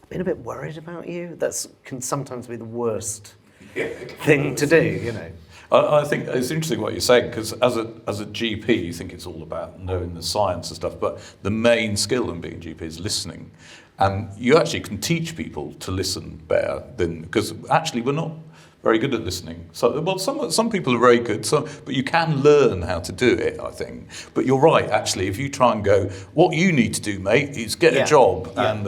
been a bit worried about you. That can sometimes be the worst thing to do, I think it's interesting what you're saying, because as a GP, you think it's all about knowing the science and stuff, but the main skill in being a GP is listening. And you actually can teach people to listen better because actually we're not very good at listening. So, well, some people are very good, but you can learn how to do it, I think. But you're right, actually, if you try and go, what you need to do, mate, is get a job and,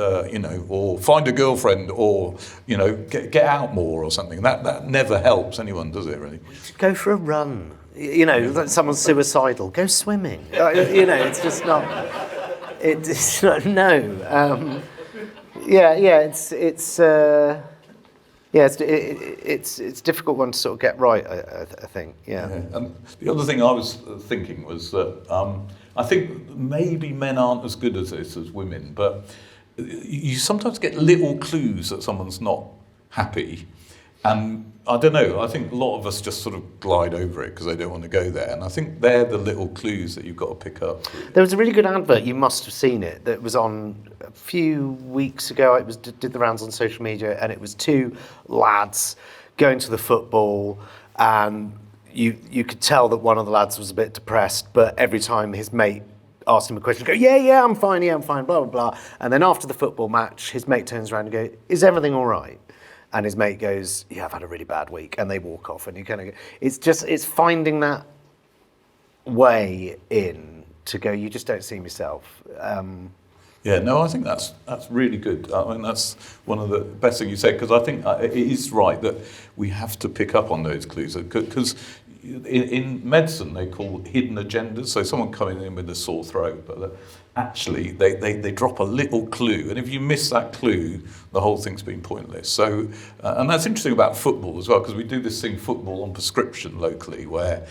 or find a girlfriend or, get out more or something. That never helps anyone, does it, really? Go for a run. Like someone's suicidal. Go swimming. It's just not... It's not, no. It's a difficult one to sort of get right, I think. Yeah. And the other thing I was thinking was that I think maybe men aren't as good at this as women, but you sometimes get little clues that someone's not happy, And I don't know, I think a lot of us just sort of glide over it because they don't want to go there. And I think they're the little clues that you've got to pick up. There was a really good advert, you must have seen it, that was on a few weeks ago. It was did the rounds on social media, and it was two lads going to the football, and you could tell that one of the lads was a bit depressed, but every time his mate asked him a question, he'd go, yeah, I'm fine, blah, blah, blah. And then after the football match, his mate turns around and goes, is everything all right? And his mate goes, yeah, I've had a really bad week. And they walk off, and you kind of go, it's finding that way in to go, you just don't see yourself. Yeah, no, I think that's really good. I mean, that's one of the best things you said, because I think it is right that we have to pick up on those clues, because in medicine they call hidden agendas. So someone coming in with a sore throat, but actually they drop a little clue, and if you miss that clue, the whole thing's been pointless. So, and that's interesting about football as well, because we do this thing, football on prescription locally, where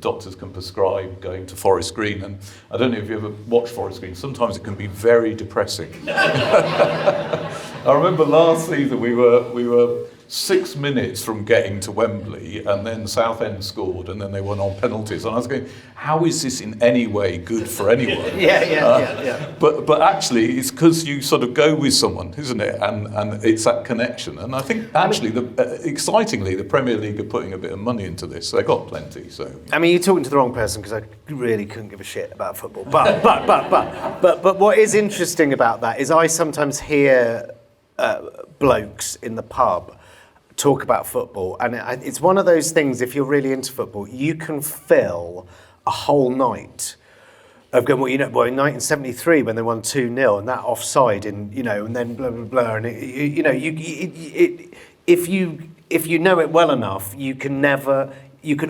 doctors can prescribe going to Forest Green, and I don't know if you ever watched Forest Green. Sometimes it can be very depressing. I remember last season we were 6 minutes from getting to Wembley, and then Southend scored, and then they won on penalties. And I was going, how is this in any way good for anyone? Yeah. But actually, it's because you sort of go with someone, isn't it? And it's that connection. And I think actually, excitingly, the Premier League are putting a bit of money into this. They got plenty. So I mean, you're talking to the wrong person, because I really couldn't give a shit about football. But what is interesting about that is I sometimes hear blokes in the pub talk about football, and it's one of those things, if you're really into football, you can fill a whole night of going, well, in 1973 when they won 2-0 and that offside, and and then blah blah blah, and if you know it well enough, you can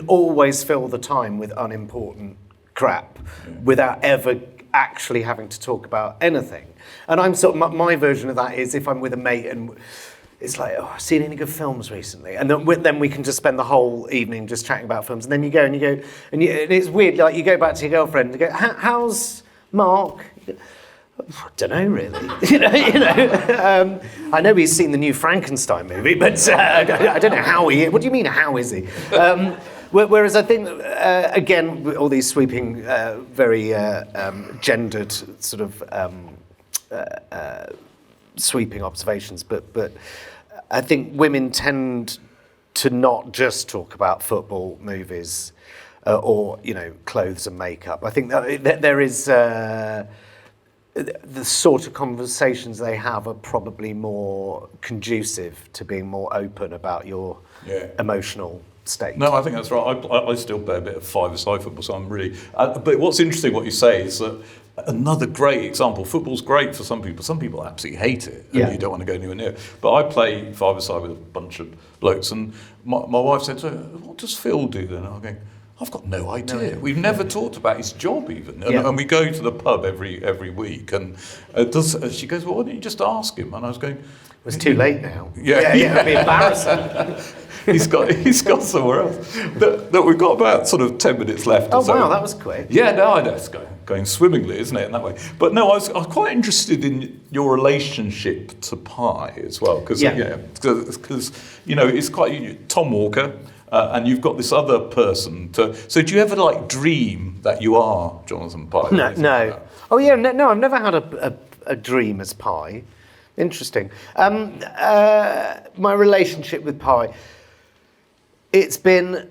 always fill the time with unimportant crap without ever actually having to talk about anything. And I'm sort of, my version of that is if I'm with a mate and it's like, oh, I've seen any good films recently? And then we can just spend the whole evening just chatting about films. And then you go, and it's weird, like you go back to your girlfriend and you go, how's Mark? I don't know, really. I know he's seen the new Frankenstein movie, but I don't know how he is. What do you mean, how is he? Whereas I think, again, with all these sweeping, very gendered sort of sweeping observations, but I think women tend to not just talk about football, movies, or clothes and makeup. I think that there is the sort of conversations they have are probably more conducive to being more open about your emotional state. No, I think that's right. I still play a bit of five-a-side football, so I'm really. But what's interesting, what you say, is that another great example. Football's great for some people. Some people absolutely hate it, and you don't want to go anywhere near it. But I play five-a-side with a bunch of blokes, and my wife said, "So, what does Phil do then?" And I'm going, I've got no idea. We've never talked about his job even, and we go to the pub every week. And she goes, "Well, why don't you just ask him?" And I was going, "It's too late now." Yeah, it'd be embarrassing. He's got somewhere else. That we've got about sort of 10 minutes left. Oh wow, that was quick. Yeah, no, I know it's going swimmingly, isn't it, in that way? But no, I was quite interested in your relationship to pie as well, because it's quite Tom Walker, and you've got this other person. So do you ever dream that you are Jonathan Pie? No. Oh yeah, no. I've never had a dream as Pie. Interesting. My relationship with Pie. There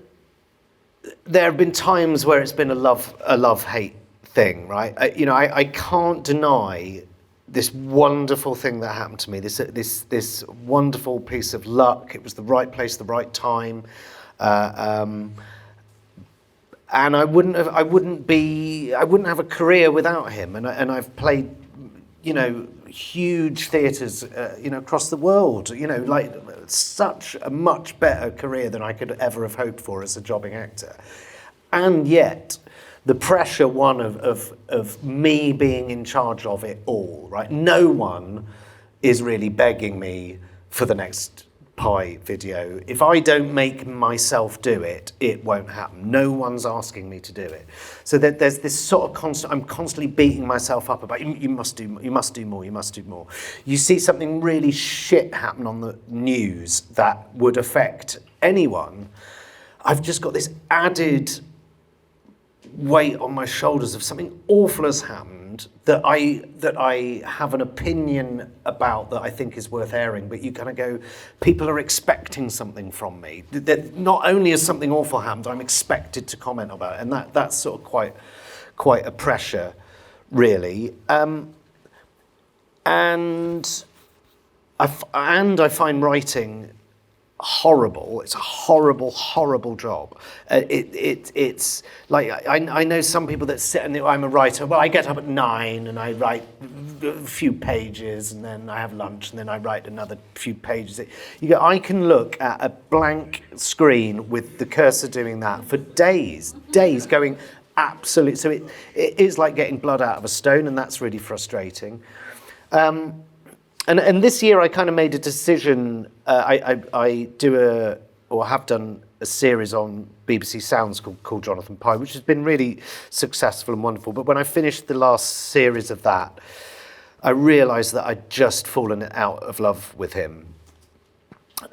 have been times where it's been a love-hate thing, right? I can't deny this wonderful thing that happened to me. This wonderful piece of luck. It was the right place, the right time, and I wouldn't have a career without him. And I've played, huge theatres, across the world. Such a much better career than I could ever have hoped for as a jobbing actor. And yet, the pressure of me being in charge of it all, right? No one is really begging me for the next pie video. If I don't make myself do it, it won't happen. No one's asking me to do it. So there's this sort of I'm constantly beating myself up about, you must do more, you must do more. You see something really shit happen on the news that would affect anyone, I've just got this added weight on my shoulders of something awful has happened that I have an opinion about that I think is worth airing, but you kind of go, people are expecting something from me. That not only has something awful happened, I'm expected to comment about it, and that's sort of quite a pressure, really. And I find writing horrible. It's a horrible job. It's like I know some people that sit and I'm a writer. Well, I get up at 9 and I write a few pages, and then I have lunch, and then I write another few pages. I can look at a blank screen with the cursor doing that for days, going absolute. So it is like getting blood out of a stone, and that's really frustrating. And this year I kind of made a decision. I have done a series on BBC Sounds called Jonathan Pye, which has been really successful and wonderful. But when I finished the last series of that, I realised that I'd just fallen out of love with him.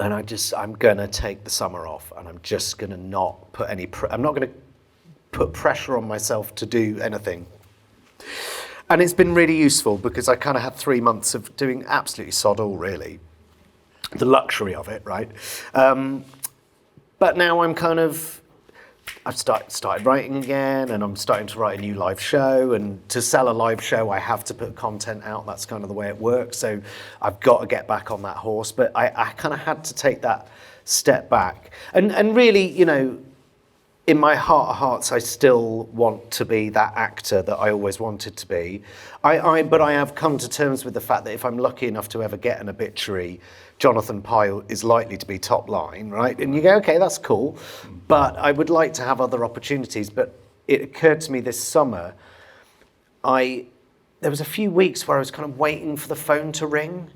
And I'm going to take the summer off, and I'm just going to not put I'm not going to put pressure on myself to do anything. And it's been really useful because I kind of had 3 months of doing absolutely sod all, really. The luxury of it, right? But now I've started writing again, and I'm starting to write a new live show. And to sell a live show, I have to put content out. That's kind of the way it works. So I've got to get back on that horse. But I kind of had to take that step back. And really, in my heart of hearts, I still want to be that actor that I always wanted to be. But I have come to terms with the fact that if I'm lucky enough to ever get an obituary, Jonathan Pye is likely to be top line, right? And you go, okay, that's cool. But I would like to have other opportunities. But it occurred to me this summer, there was a few weeks where I was kind of waiting for the phone to ring.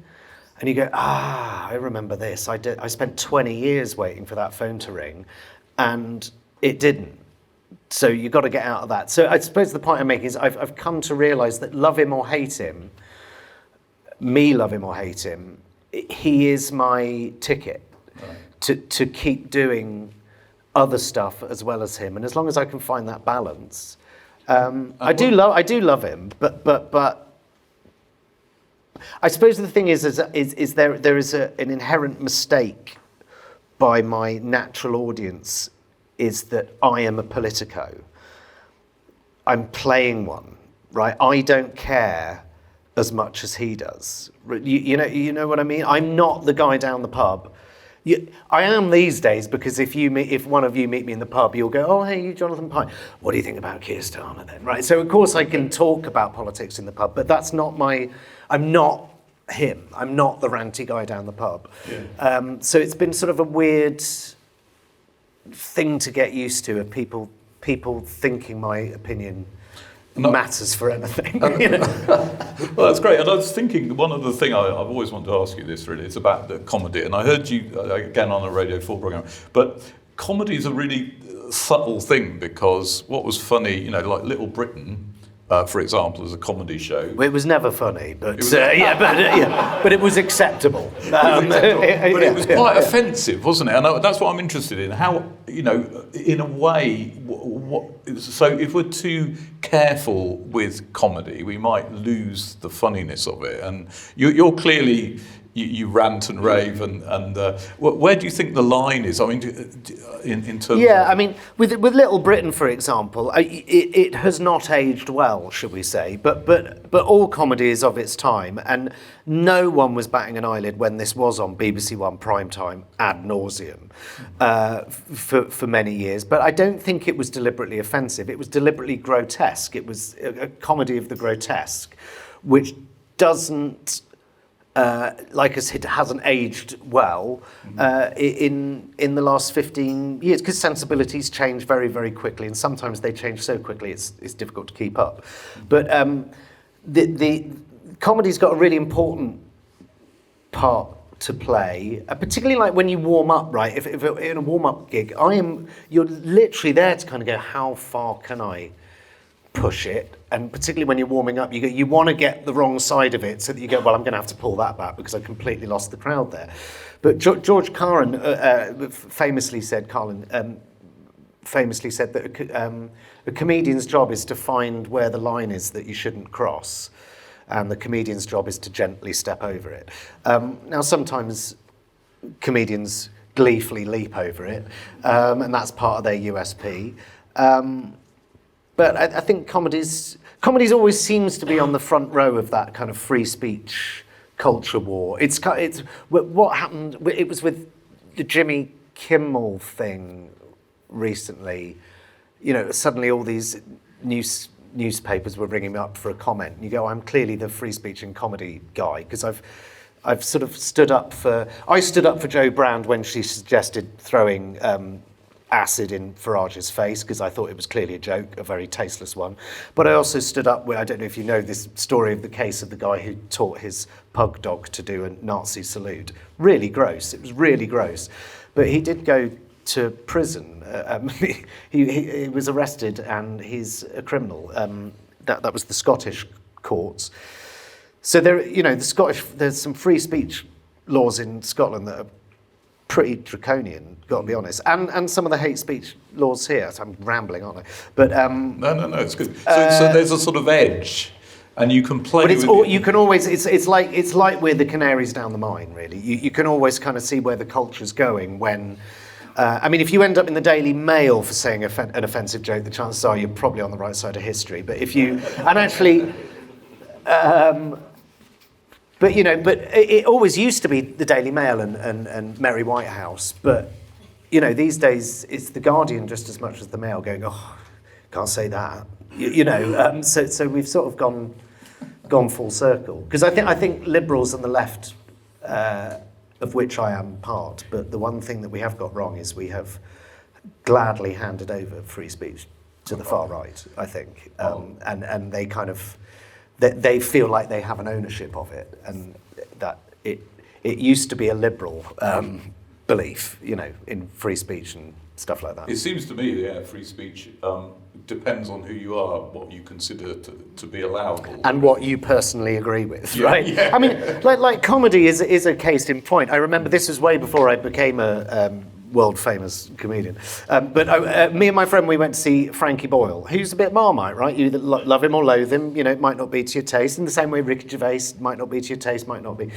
And you go, I remember this. I spent 20 years waiting for that phone to ring. And it didn't. So you've got to get out of that. So I suppose the point I'm making is I've come to realise that love him or hate him, he is my ticket to keep doing other stuff as well as him. And as long as I can find that balance, I do love him. But I suppose the thing is there is an inherent mistake by my natural audience, is that I am a politico. I'm playing one, right? I don't care as much as he does. You know what I mean? I'm not the guy down the pub. I am these days, because if one of you meet me in the pub, you'll go, oh, hey, you Jonathan Pye. What do you think about Keir Starmer then, right? So of course I can talk about politics in the pub, but that's not I'm not him. I'm not the ranty guy down the pub. Yeah. So it's been sort of a weird thing to get used to, of people thinking my opinion matters for anything. Well, that's great. And I was thinking, one other thing I've always wanted to ask you this, really, it's about the comedy. And I heard you, again, on a Radio 4 programme, but comedy is a really subtle thing, because what was funny, like Little Britain, for example, as a comedy show. It was never funny, but but it was acceptable. But it was quite offensive, wasn't it? And that's what I'm interested in. How, in a way, so if we're too careful with comedy, we might lose the funniness of it. And you're clearly. You rant and rave, and where do you think the line is? I mean, in terms. Yeah, I mean, with Little Britain, for example, it has not aged well, should we say? But all comedy is of its time, and no one was batting an eyelid when this was on BBC One primetime ad nauseum for many years. But I don't think it was deliberately offensive. It was deliberately grotesque. It was a comedy of the grotesque, which doesn't. Like I said, hasn't aged well in the last 15 years, because sensibilities change very, very quickly, and sometimes they change so quickly it's difficult to keep up. But the comedy's got a really important part to play, particularly like when you warm up, right? If in a warm-up gig, you're literally there to kind of go, how far can I push it? And particularly when you're warming up, you want to get the wrong side of it so that you go, well, I'm going to have to pull that back because I completely lost the crowd there. But George Carlin famously said that a comedian's job is to find where the line is that you shouldn't cross, and the comedian's job is to gently step over it. Now, sometimes comedians gleefully leap over it, and that's part of their USP. But I think comedy's always seems to be on the front row of that kind of free speech culture war. It's what happened. It was with the Jimmy Kimmel thing recently. You know, suddenly all these newspapers were ringing me up for a comment. And you go, I'm clearly the free speech and comedy guy because I've sort of stood up for Jo Brand when she suggested throwing acid in Farage's face because I thought it was clearly a joke, a very tasteless one. But I also stood up with, I don't know if you know this story of the case of the guy who taught his pug dog to do a Nazi salute. Really gross. It was really gross. But he did go to prison. He was arrested and he's a criminal. That was the Scottish courts. So there's some free speech laws in Scotland that are pretty draconian, got to be honest, and some of the hate speech laws here. So I'm rambling, aren't I? But no, it's good. So there's a sort of edge, and you can play. But you can always. It's like we're the canaries down the mine, really. You can always kind of see where the culture's going when. I mean, if you end up in the Daily Mail for saying an offensive joke, the chances are you're probably on the right side of history. But if you and actually. But it always used to be the Daily Mail and Mary Whitehouse. But these days it's the Guardian just as much as the Mail, going, oh, can't say that. So we've sort of gone full circle. Because I think liberals and the left, of which I am part, but the one thing that we have got wrong is we have gladly handed over free speech to the far right. I think, and they kind of. They feel like they have an ownership of it, and that it used to be a liberal belief, in free speech and stuff like that. It seems to me, free speech depends on who you are, what you consider to be allowable, and what you personally agree with, right? Yeah. I mean, like comedy is a case in point. I remember this was way before I became a world famous comedian. But me and my friend, we went to see Frankie Boyle, who's a bit Marmite, right? You either love him or loathe him. It might not be to your taste. In the same way, Ricky Gervais might not be to your taste, might not be.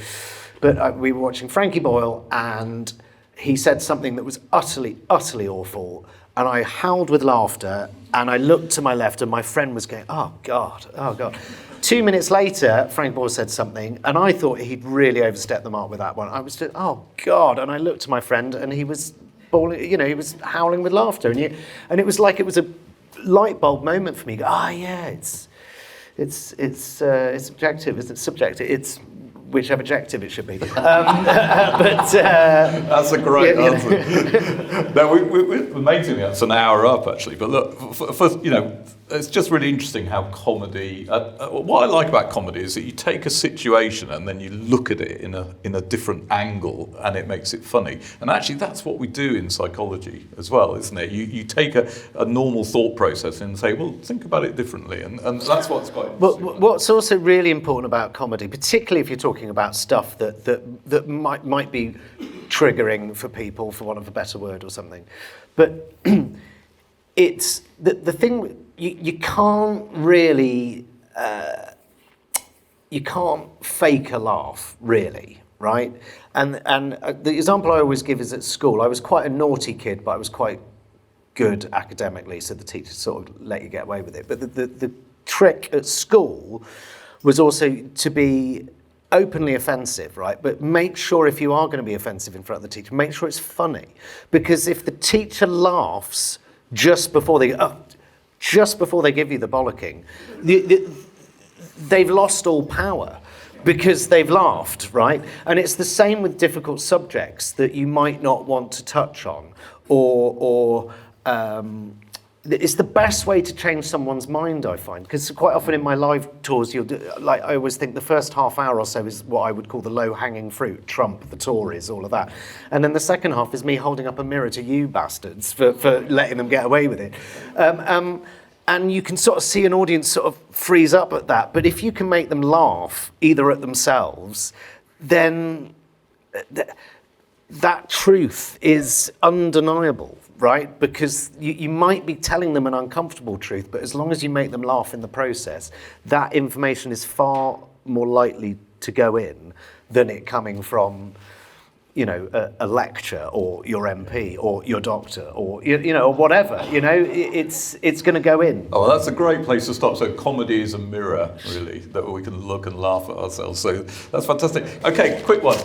But we were watching Frankie Boyle, and he said something that was utterly, utterly awful. And I howled with laughter, and I looked to my left, and my friend was going, oh, God, oh, God. 2 minutes later, Frank Boyle said something, and I thought he'd really overstepped the mark with that one. I was just, oh, God. And I looked to my friend, and he was he was howling with laughter, and it was like it was a light bulb moment for me. It's objective, isn't it? Subjective. It's whichever adjective it should be. But that's a great answer. No, we're amazingly that's an hour up actually. But look, for it's just really interesting how comedy. What I like about comedy is that you take a situation and then you look at it in a different angle, and it makes it funny. And actually, that's what we do in psychology as well, isn't it? You take a normal thought process and say, well, think about it differently, and that's what's quite interesting. But what's also really important about comedy, particularly if you're talking about stuff that might be triggering for people, for want of a better word or something, but it's the thing. You can't really, you can't fake a laugh, really, right? And the example I always give is at school. I was quite a naughty kid, but I was quite good academically, so the teacher sort of let you get away with it. But the trick at school was also to be openly offensive, right? But make sure if you are going to be offensive in front of the teacher, make sure it's funny. Because if the teacher laughs just before they give you the bollocking, they've lost all power because they've laughed, right? And it's the same with difficult subjects that you might not want to touch on, or it's the best way to change someone's mind, I find, because quite often in my live tours, you'll do, like, I always think the first half hour or so is what I would call the low-hanging fruit, Trump, the Tories, all of that. And then the second half is me holding up a mirror to you bastards for letting them get away with it. And you can sort of see an audience sort of freeze up at that. But if you can make them laugh, either at themselves, then that truth is undeniable, right? Because you might be telling them an uncomfortable truth, but as long as you make them laugh in the process, that information is far more likely to go in than it coming from, you know, a lecture or your MP or your doctor or, you know, or whatever. You know, it's going to go in. Oh, well, that's a great place to stop. So comedy is a mirror, really, that we can look and laugh at ourselves. So that's fantastic. Okay, quick one.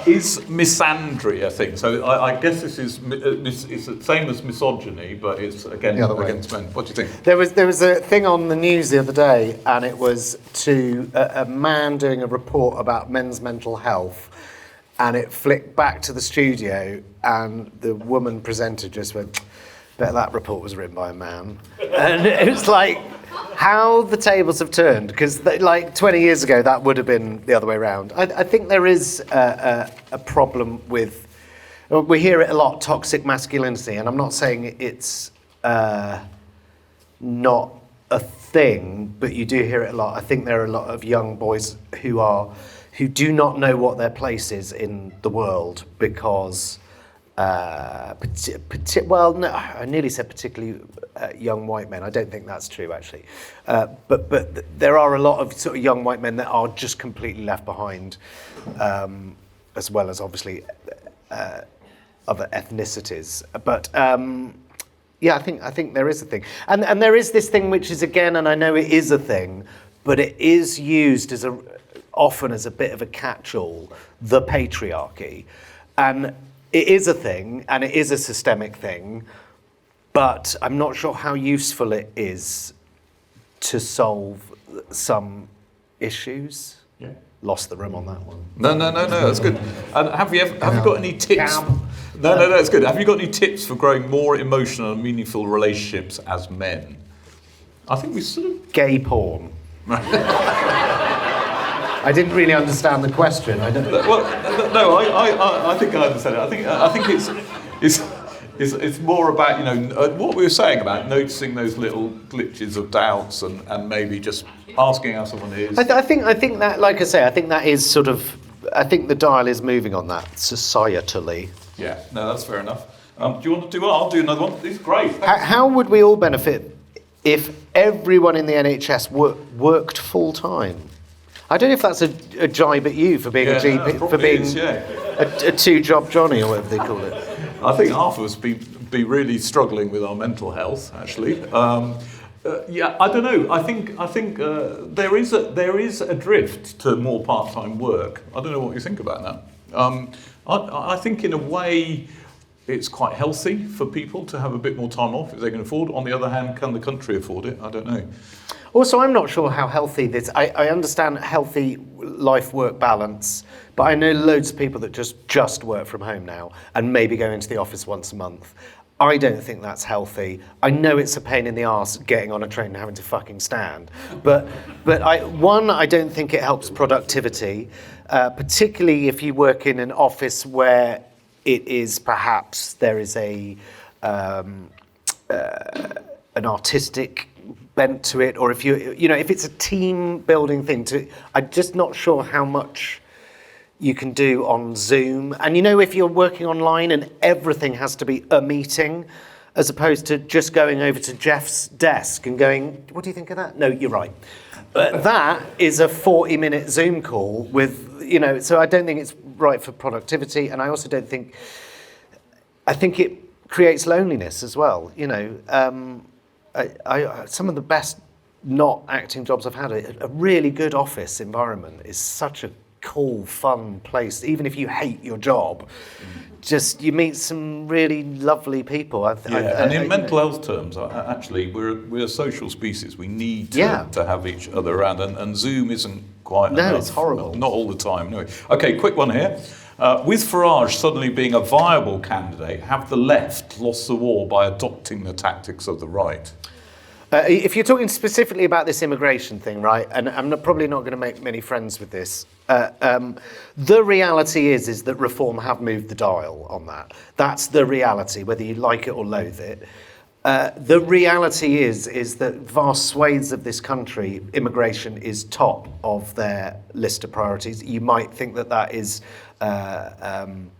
Is misandry a thing? So I guess this is it's the same as misogyny, but it's again against men. What do you think? There was a thing on the news the other day, and it was to a man doing a report about men's mental health, and it flicked back to the studio, and the woman presenter just went, "Bet that report was written by a man," and it was like, how the tables have turned, because like 20 years ago that would have been the other way around. I think there is a problem with, we hear it a lot, toxic masculinity, and I'm not saying it's not a thing, but you do hear it a lot. I think there are a lot of young boys who do not know what their place is in the world because well, no, I nearly said particularly young white men. I don't think that's true, actually. But there are a lot of sort of young white men that are just completely left behind, as well as obviously other ethnicities. But yeah, I think there is a thing, and there is this thing which is, again, and I know it is a thing, but it is used as often as a bit of a catch-all, the patriarchy, and it is a thing, and it is a systemic thing, but I'm not sure how useful it is to solve some issues. Yeah. Lost the room on that one. No, that's good. And have you got any tips? No, it's good. Have you got any tips for growing more emotional and meaningful relationships as men? I think we sort of... Gay porn. I didn't really understand the question. I don't. Well, no, I think I understand it. I think it's more about, you know, what we were saying about noticing those little glitches of doubts and maybe just asking how someone is. I think that, like I say, I think that is sort of. I think the dial is moving on that societally. Yeah, no, that's fair enough. Do you want to do one? I'll do another one. This is great. How would we all benefit if everyone in the NHS worked full time? I don't know if that's a jibe at you for being a GP, for being a two-job Johnny or whatever they call it. I think half of us be really struggling with our mental health, actually. Yeah, I don't know. I think there is a drift to more part-time work. I don't know what you think about that. I think in a way it's quite healthy for people to have a bit more time off if they can afford. On the other hand, can the country afford it? I don't know. Also, I'm not sure how healthy this. I understand healthy life-work balance, but I know loads of people that just work from home now and maybe go into the office once a month. I don't think that's healthy. I know it's a pain in the arse getting on a train and having to fucking stand, but I don't think it helps productivity, particularly if you work in an office where it is perhaps there is an artistic bent to it, or if if it's a team building thing. I'm just not sure how much you can do on Zoom. And if you're working online and everything has to be a meeting, as opposed to just going over to Jeff's desk and going, "What do you think of that?" No, you're right. But that is a 40-minute Zoom call with, so I don't think it's right for productivity. And I also don't think, I think it creates loneliness as well. Some of the best not acting jobs I've had, a really good office environment is such a cool, fun place. Even if you hate your job, just you meet some really lovely people. And in mental health terms, actually, we're a social species. We need to have each other around, and Zoom isn't quite enough. No, it's horrible. Not all the time. Anyway, okay, quick one here. With Farage suddenly being a viable candidate, have the left lost the war by adopting the tactics of the right? If you're talking specifically about this immigration thing, right, and I'm probably not going to make many friends with this, the reality is that Reform have moved the dial on that. That's the reality, whether you like it or loathe it. The reality is that vast swathes of this country, immigration is top of their list of priorities. You might think that is an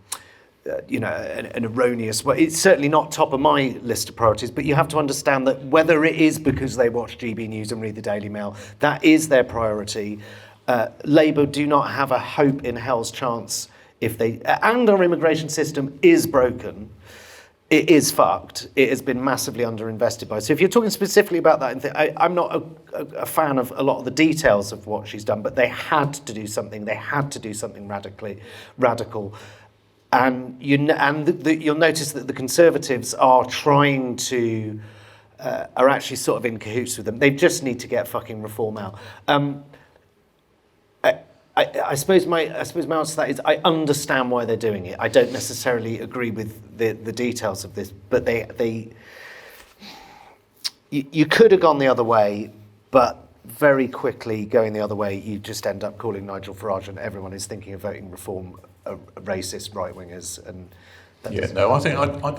erroneous way. It's certainly not top of my list of priorities, but you have to understand that whether it is because they watch GB News and read the Daily Mail, that is their priority. Labour do not have a hope in hell's chance if they... and our immigration system is broken. It is fucked. It has been massively underinvested by. So if you're talking specifically about that, I'm not a fan of a lot of the details of what she's done, but they had to do something. They had to do something radical. And you'll notice that the Conservatives are trying to, are actually sort of in cahoots with them. They just need to get fucking Reform out. I suppose my answer to that is I understand why they're doing it. I don't necessarily agree with the details of this, but you could have gone the other way, but very quickly going the other way, you just end up calling Nigel Farage and everyone is thinking of voting Reform racist right-wingers, and I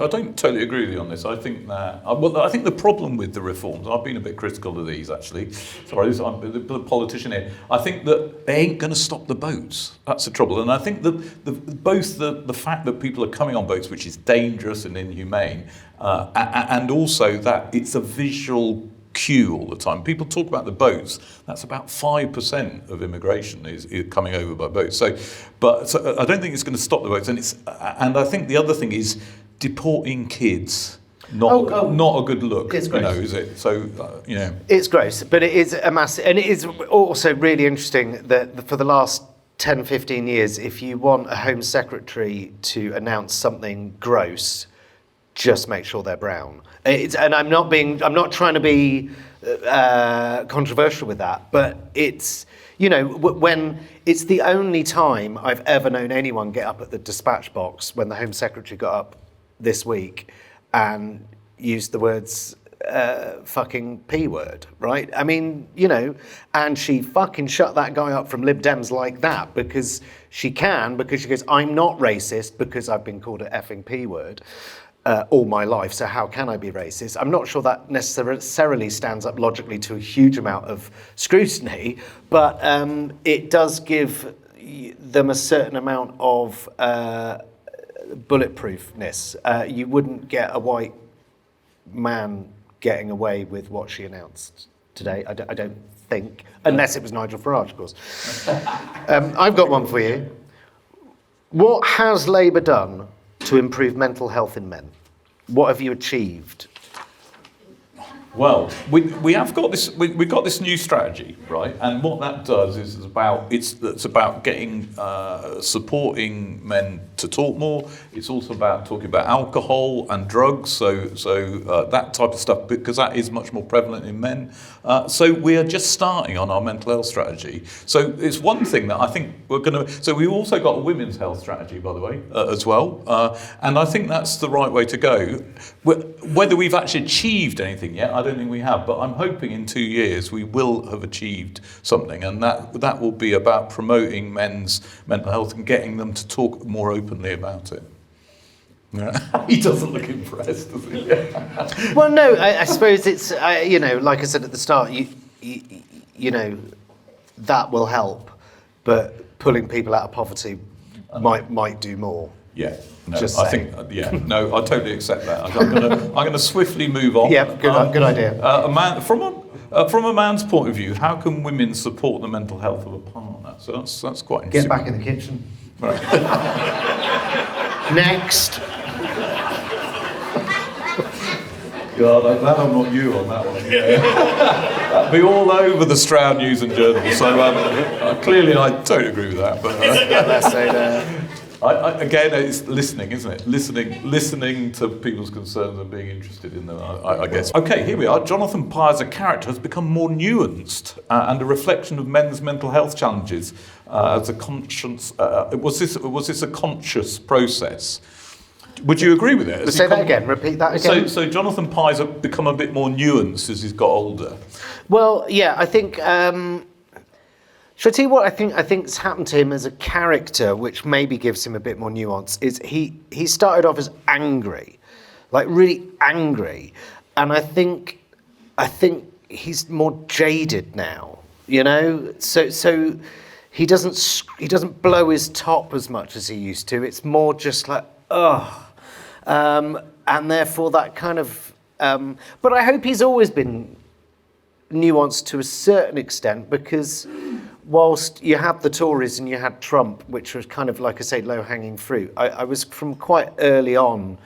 don't totally agree with you on this. I think that I think the problem with the reforms, I've been a bit critical of these actually. Sorry, I'm the politician here. I think that they ain't going to stop the boats. That's the trouble, and I think that both the fact that people are coming on boats, which is dangerous and inhumane, and also that it's a visual queue all the time. People talk about the boats. That's about 5% of immigration is coming over by boats. So I don't think it's going to stop the boats. And I think the other thing is deporting kids. Not a good look. It's gross. Is it? So it's gross, but it is a massive, and it is also really interesting that for the last 10, 15 years, if you want a Home Secretary to announce something gross, just make sure they're brown. And I'm not trying to be controversial with that, but it's, when it's the only time I've ever known anyone get up at the dispatch box when the Home Secretary got up this week and used the words fucking P word, right? I mean, and she fucking shut that guy up from Lib Dems like that because she goes, I'm not racist because I've been called an effing P word. All my life, so how can I be racist? I'm not sure that necessarily stands up logically to a huge amount of scrutiny, but it does give them a certain amount of bulletproofness. You wouldn't get a white man getting away with what she announced today, I don't think, unless it was Nigel Farage, of course. I've got one for you. What has Labour done to improve mental health in men? What have you achieved? Well, we have got this. We've got this new strategy, right? And what that does is it's about getting supporting men to talk more. It's also about talking about alcohol and drugs, so that type of stuff, because that is much more prevalent in men. So we are just starting on our mental health strategy. So it's one thing that I think we're going to. So we've also got a women's health strategy, by the way, as well. And I think that's the right way to go. Whether we've actually achieved anything yet, I don't think we have, but I'm hoping in 2 years we will have achieved something, and that will be about promoting men's mental health and getting them to talk more openly about it. Yeah. He doesn't look impressed, does he? Well, no, I suppose it's, like I said at the start, that will help, but pulling people out of poverty might do more. Yeah, no, I totally accept that. I'm going to swiftly move on. Yeah, good idea. From a man's point of view, how can women support the mental health of a partner? So that's quite interesting. Get back in the kitchen. Right. God, I'm glad I'm not you on that one. Yeah. That'd be all over the Stroud News and Journal. So clearly I don't agree with that. But again, it's listening, isn't it? Listening to people's concerns and being interested in them, I guess. Okay, here we are. Jonathan Pye as a character has become more nuanced and a reflection of men's mental health challenges as a conscience. Was this a conscious process? Would you agree with it? Say that again. Repeat that again. So Jonathan Pye's become a bit more nuanced as he's got older. Well, yeah, I think. Shall I tell you what I think's happened to him as a character, which maybe gives him a bit more nuance? Is he started off as angry, like really angry, and I think he's more jaded now. You know, so he doesn't blow his top as much as he used to. It's more just like and therefore that kind of. But I hope he's always been nuanced to a certain extent, because whilst you had the Tories and you had Trump, which was kind of, like I say, low-hanging fruit, I was from quite early on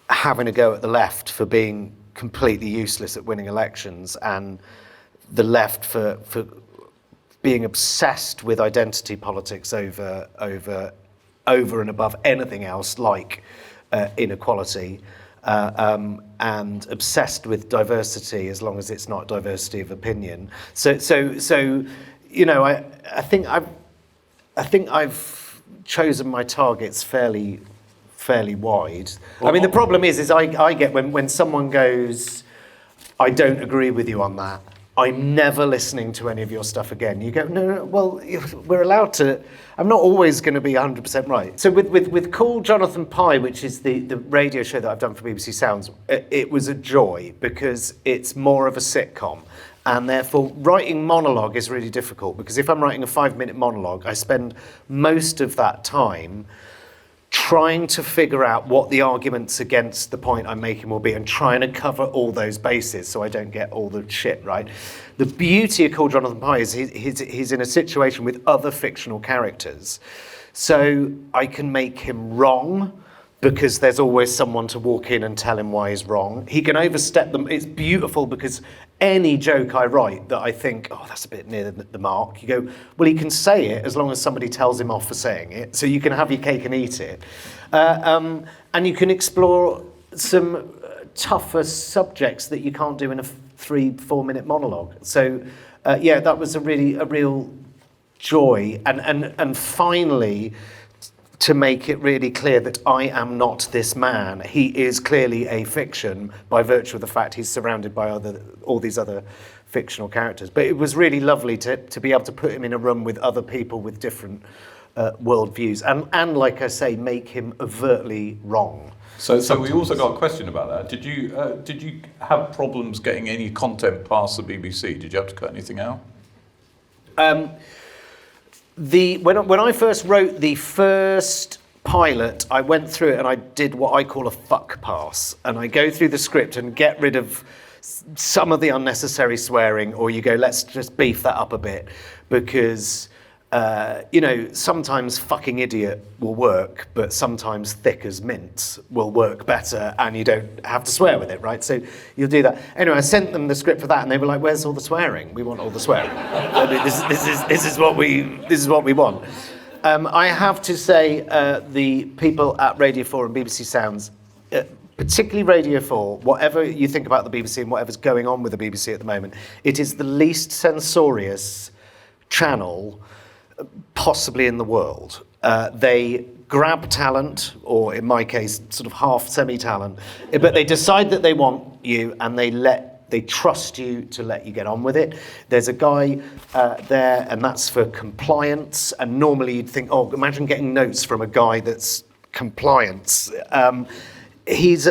having a go at the left for being completely useless at winning elections, and the left for being obsessed with identity politics over and above anything else, like inequality, and obsessed with diversity as long as it's not diversity of opinion. So you know, I think I've chosen my targets fairly wide. I mean, the problem is I get when someone goes, I don't agree with you on that, I'm never listening to any of your stuff again. You go, no, well, we're allowed to. I'm not always going to be 100% right. So with Call Jonathan Pye, which is the radio show that I've done for BBC Sounds, it was a joy because it's more of a sitcom. And therefore, writing monologue is really difficult, because if I'm writing a 5-minute monologue, I spend most of that time trying to figure out what the arguments against the point I'm making will be and trying to cover all those bases so I don't get all the shit right. The beauty of Call Jonathan Pye is he's in a situation with other fictional characters, so I can make him wrong because there's always someone to walk in and tell him why he's wrong. He can overstep them. It's beautiful because any joke I write that I think, oh, that's a bit near the mark, you go, well, he can say it as long as somebody tells him off for saying it, so you can have your cake and eat it. And you can explore some tougher subjects that you can't do in a 3-4 minute monologue. So, yeah, that was a real joy. And finally, to make it really clear that I am not this man. He is clearly a fiction by virtue of the fact he's surrounded by all these other fictional characters. But it was really lovely to be able to put him in a room with other people with different worldviews and, like I say, make him overtly wrong. So we also got a question about that. Did you have problems getting any content past the BBC? Did you have to cut anything out? When I first wrote the first pilot, I went through it and I did what I call a fuck pass. And I go through the script and get rid of some of the unnecessary swearing, or you go, let's just beef that up a bit. Because, you know, sometimes fucking idiot will work, but sometimes thick as mince will work better and you don't have to swear with it, right? So you'll do that. Anyway, I sent them the script for that and they were like, where's all the swearing? We want all the swearing. I mean, this is what we want. I have to say, the people at Radio 4 and BBC Sounds, particularly Radio 4, whatever you think about the BBC and whatever's going on with the BBC at the moment, it is the least censorious channel possibly in the world. They grab talent, or in my case, sort of half semi-talent, but they decide that they want you and they trust you to let you get on with it. There's a guy there, and that's for compliance, and normally you'd think, oh, imagine getting notes from a guy that's compliance. He's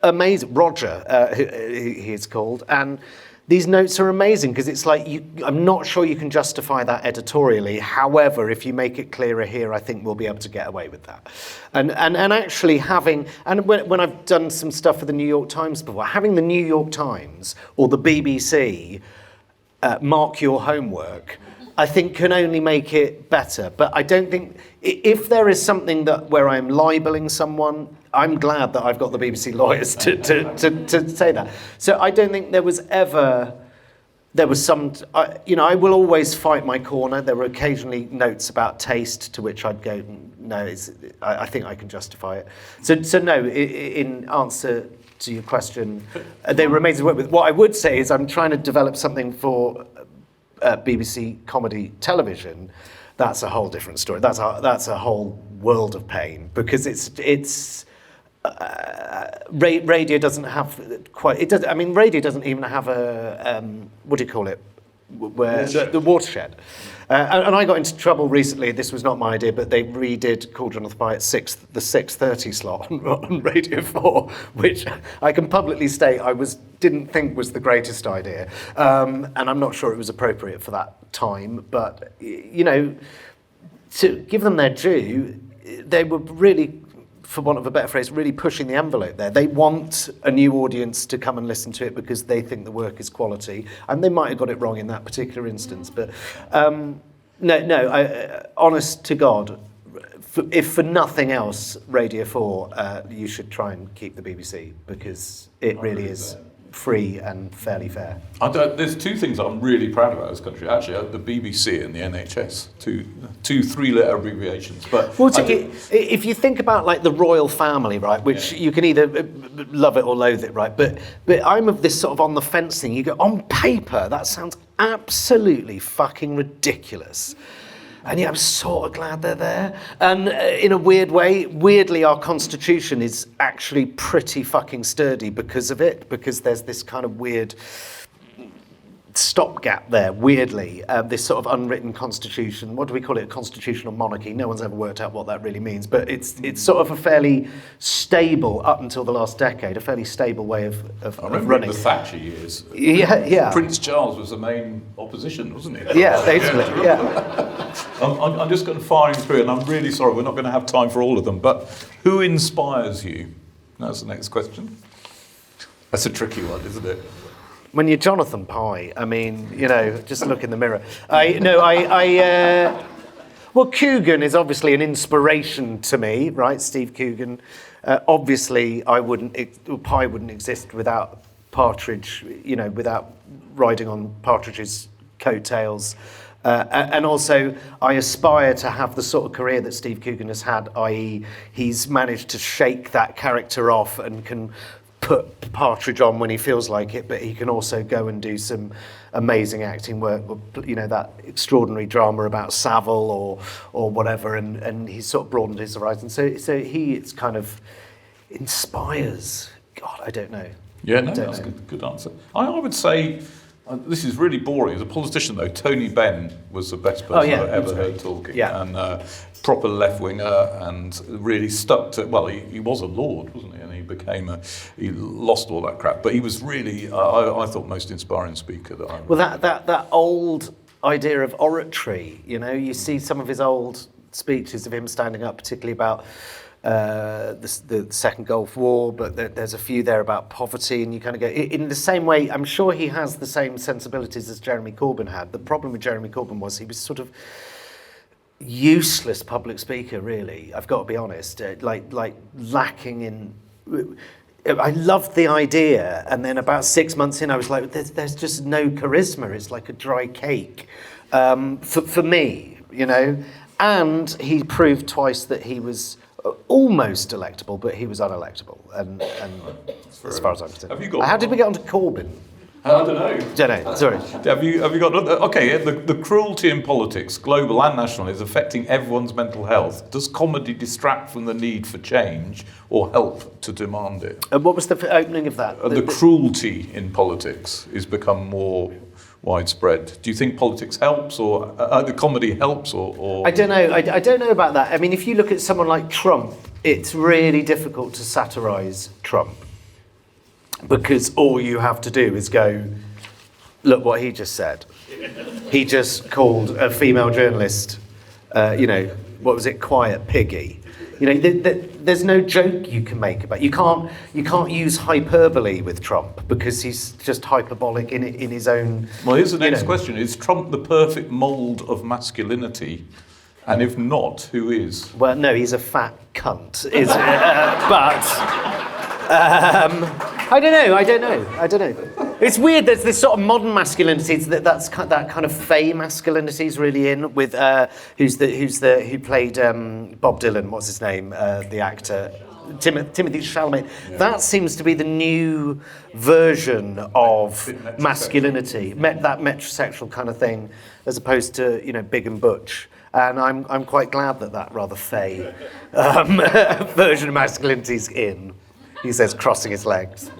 amazing, Roger, he is called, and these notes are amazing because it's like, I'm not sure you can justify that editorially. However, if you make it clearer here, I think we'll be able to get away with that. And actually when I've done some stuff for the New York Times before, having the New York Times or the BBC mark your homework I think can only make it better. But I don't think, if there is something that where I'm libeling someone, I'm glad that I've got the BBC lawyers to say that. So I don't think there was some, I will always fight my corner. There were occasionally notes about taste to which I'd go, no, I think I can justify it. So no, in answer to your question, they were amazing to work with. What I would say is I'm trying to develop something for BBC comedy television. That's a whole different story. That's a whole world of pain, because it's radio doesn't have quite. It does. I mean, radio doesn't even have a what do you call it? Where the watershed. And I got into trouble recently. This was not my idea, but they redid Cauldron of the Pie at the 6:30 slot on Radio 4, which I can publicly state I didn't think was the greatest idea, and I'm not sure it was appropriate for that time. But to give them their due, they were really, for want of a better phrase, really pushing the envelope there. They want a new audience to come and listen to it because they think the work is quality, and they might have got it wrong in that particular instance. But honest to God, if for nothing else, Radio 4, you should try and keep the BBC, because it really is free and fairly fair. There's two things I'm really proud about this country, actually, the BBC and the NHS, two three-letter abbreviations. But if you think about like the royal family, right, which you can either love it or loathe it, right, but I'm of this sort of on the fence thing. You go, on paper, that sounds absolutely fucking ridiculous. And yeah, I'm sort of glad they're there. And in a weird way, weirdly, our constitution is actually pretty fucking sturdy because of it, because there's this kind of weird stopgap there, weirdly, this sort of unwritten constitution. What do we call it? A constitutional monarchy. No one's ever worked out what that really means, but it's sort of a fairly stable, up until the last decade, a fairly stable way of running. The Thatcher years. Yeah. Prince Charles was the main opposition, wasn't he? Yeah, basically, yeah. I'm just going to fire him through, and I'm really sorry, we're not going to have time for all of them, but who inspires you? That's the next question. That's a tricky one, isn't it? When you're Jonathan Pye, I mean, just look in the mirror. Well, Coogan is obviously an inspiration to me, right? Steve Coogan. Obviously, Pye wouldn't exist without Partridge, without riding on Partridge's coattails. And also, I aspire to have the sort of career that Steve Coogan has had, i.e. he's managed to shake that character off and can put Partridge on when he feels like it, but he can also go and do some amazing acting work, that extraordinary drama about Savile or whatever, and he's sort of broadened his horizon. So it's kind of inspires. God, I don't know. Yeah, no, that's a good answer. I would say, this is really boring. As a politician, though, Tony Benn was the best person I've ever heard talking. Yeah. And proper left-winger, and really stuck to, well, he was a lord, wasn't he? And he lost all that crap. But he was really, I thought, most inspiring speaker that I Well, that old idea of oratory, you see some of his old speeches of him standing up, particularly about the Second Gulf War, but there's a few there about poverty, and you kind of go, in the same way, I'm sure he has the same sensibilities as Jeremy Corbyn had. The problem with Jeremy Corbyn was he was sort of useless public speaker, really. I've got to be honest, like lacking in. I loved the idea, and then about 6 months in, I was like, there's just no charisma. It's like a dry cake for me, And he proved twice that he was almost electable, but he was unelectable. And as far as I'm concerned, how did we get onto Corbyn? I don't know. Sorry. Have you got... Okay, the cruelty in politics, global and national, is affecting everyone's mental health. Does comedy distract from the need for change or help to demand it? And what was the opening of that? The cruelty in politics has become more widespread. Do you think politics helps, or the comedy helps, or... I don't know. I don't know about that. I mean, if you look at someone like Trump, it's really difficult to satirise Trump, because all you have to do is go, look what he just said. He just called a female journalist, what was it, quiet piggy. You know, there's no joke you can make about. You can't use hyperbole with Trump because he's just hyperbolic in his own. Well, here's the next question: is Trump the perfect mould of masculinity? And if not, who is? Well, no, he's a fat cunt. I don't know. It's weird. There's this sort of modern masculinity that kind of fey masculinity is really in with who played Bob Dylan. What's his name? The actor. Timothy Chalamet. Yeah. That seems to be the new version of masculinity, that metrosexual kind of thing, as opposed to big and butch. And I'm quite glad that rather fey version of masculinity's in. He says, crossing his legs.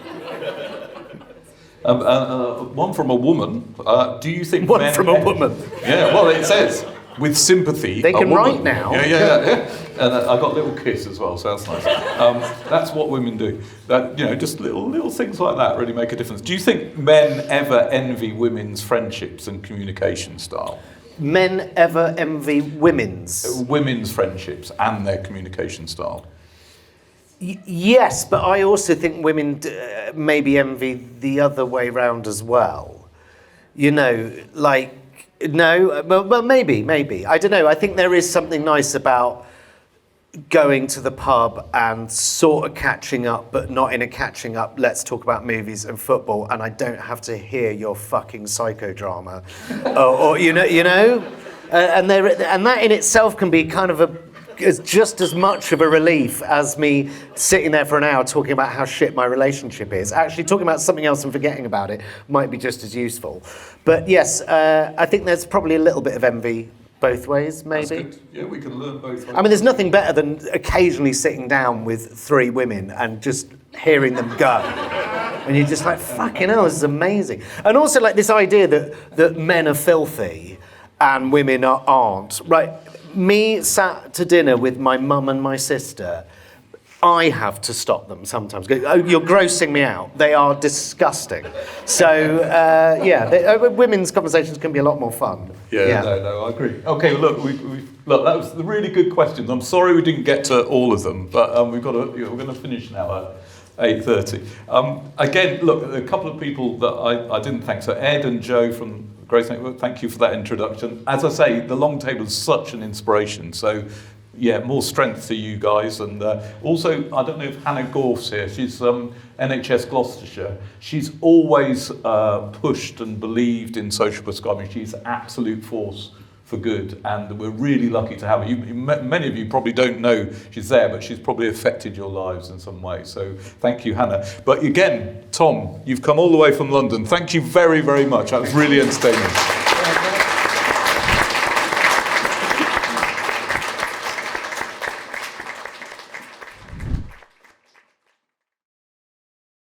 One from a woman. Do you think one from a woman? Yeah. Well, it says with sympathy. They can write now. Yeah. And I got a little kiss as well, so that's nice. That's what women do. Just little things like that really make a difference. Do you think men ever envy women's friendships and communication style? Men ever envy women's friendships and their communication style? Yes, but I also think women maybe envy the other way round as well. Well, maybe. I don't know. I think there is something nice about going to the pub and sort of catching up, but not in a catching up, let's talk about movies and football, and I don't have to hear your fucking psychodrama. And that in itself can be kind of just as much of a relief as me sitting there for an hour talking about how shit my relationship is. Actually, talking about something else and forgetting about it might be just as useful. But yes, I think there's probably a little bit of envy both ways, maybe. That's good. Yeah, we can learn both ways. I mean, there's nothing better than occasionally sitting down with 3 women and just hearing them go. And you're just like, fucking hell, this is amazing. And also like this idea that men are filthy and women aren't. Right, me sat to dinner with my mum and my sister, I have to stop them sometimes. Go, oh, you're grossing me out. They are disgusting. So, women's conversations can be a lot more fun. Yeah. No, I agree. Okay, look, look, that was the really good questions. I'm sorry we didn't get to all of them, but we're going to finish now at 8:30. Again, look, a couple of people that I didn't thank. So Ed and Joe from Grace Network, thank you for that introduction. As I say, the long table is such an inspiration. So, yeah, more strength to you guys. And also, I don't know if Hannah Gorf's here. She's NHS Gloucestershire. She's always pushed and believed in social prescribing. She's an absolute force for good, and we're really lucky to have her. Many of you probably don't know she's there, but she's probably affected your lives in some way. So thank you, Hannah. But again, Tom, you've come all the way from London. Thank you very, very much. That was really entertaining.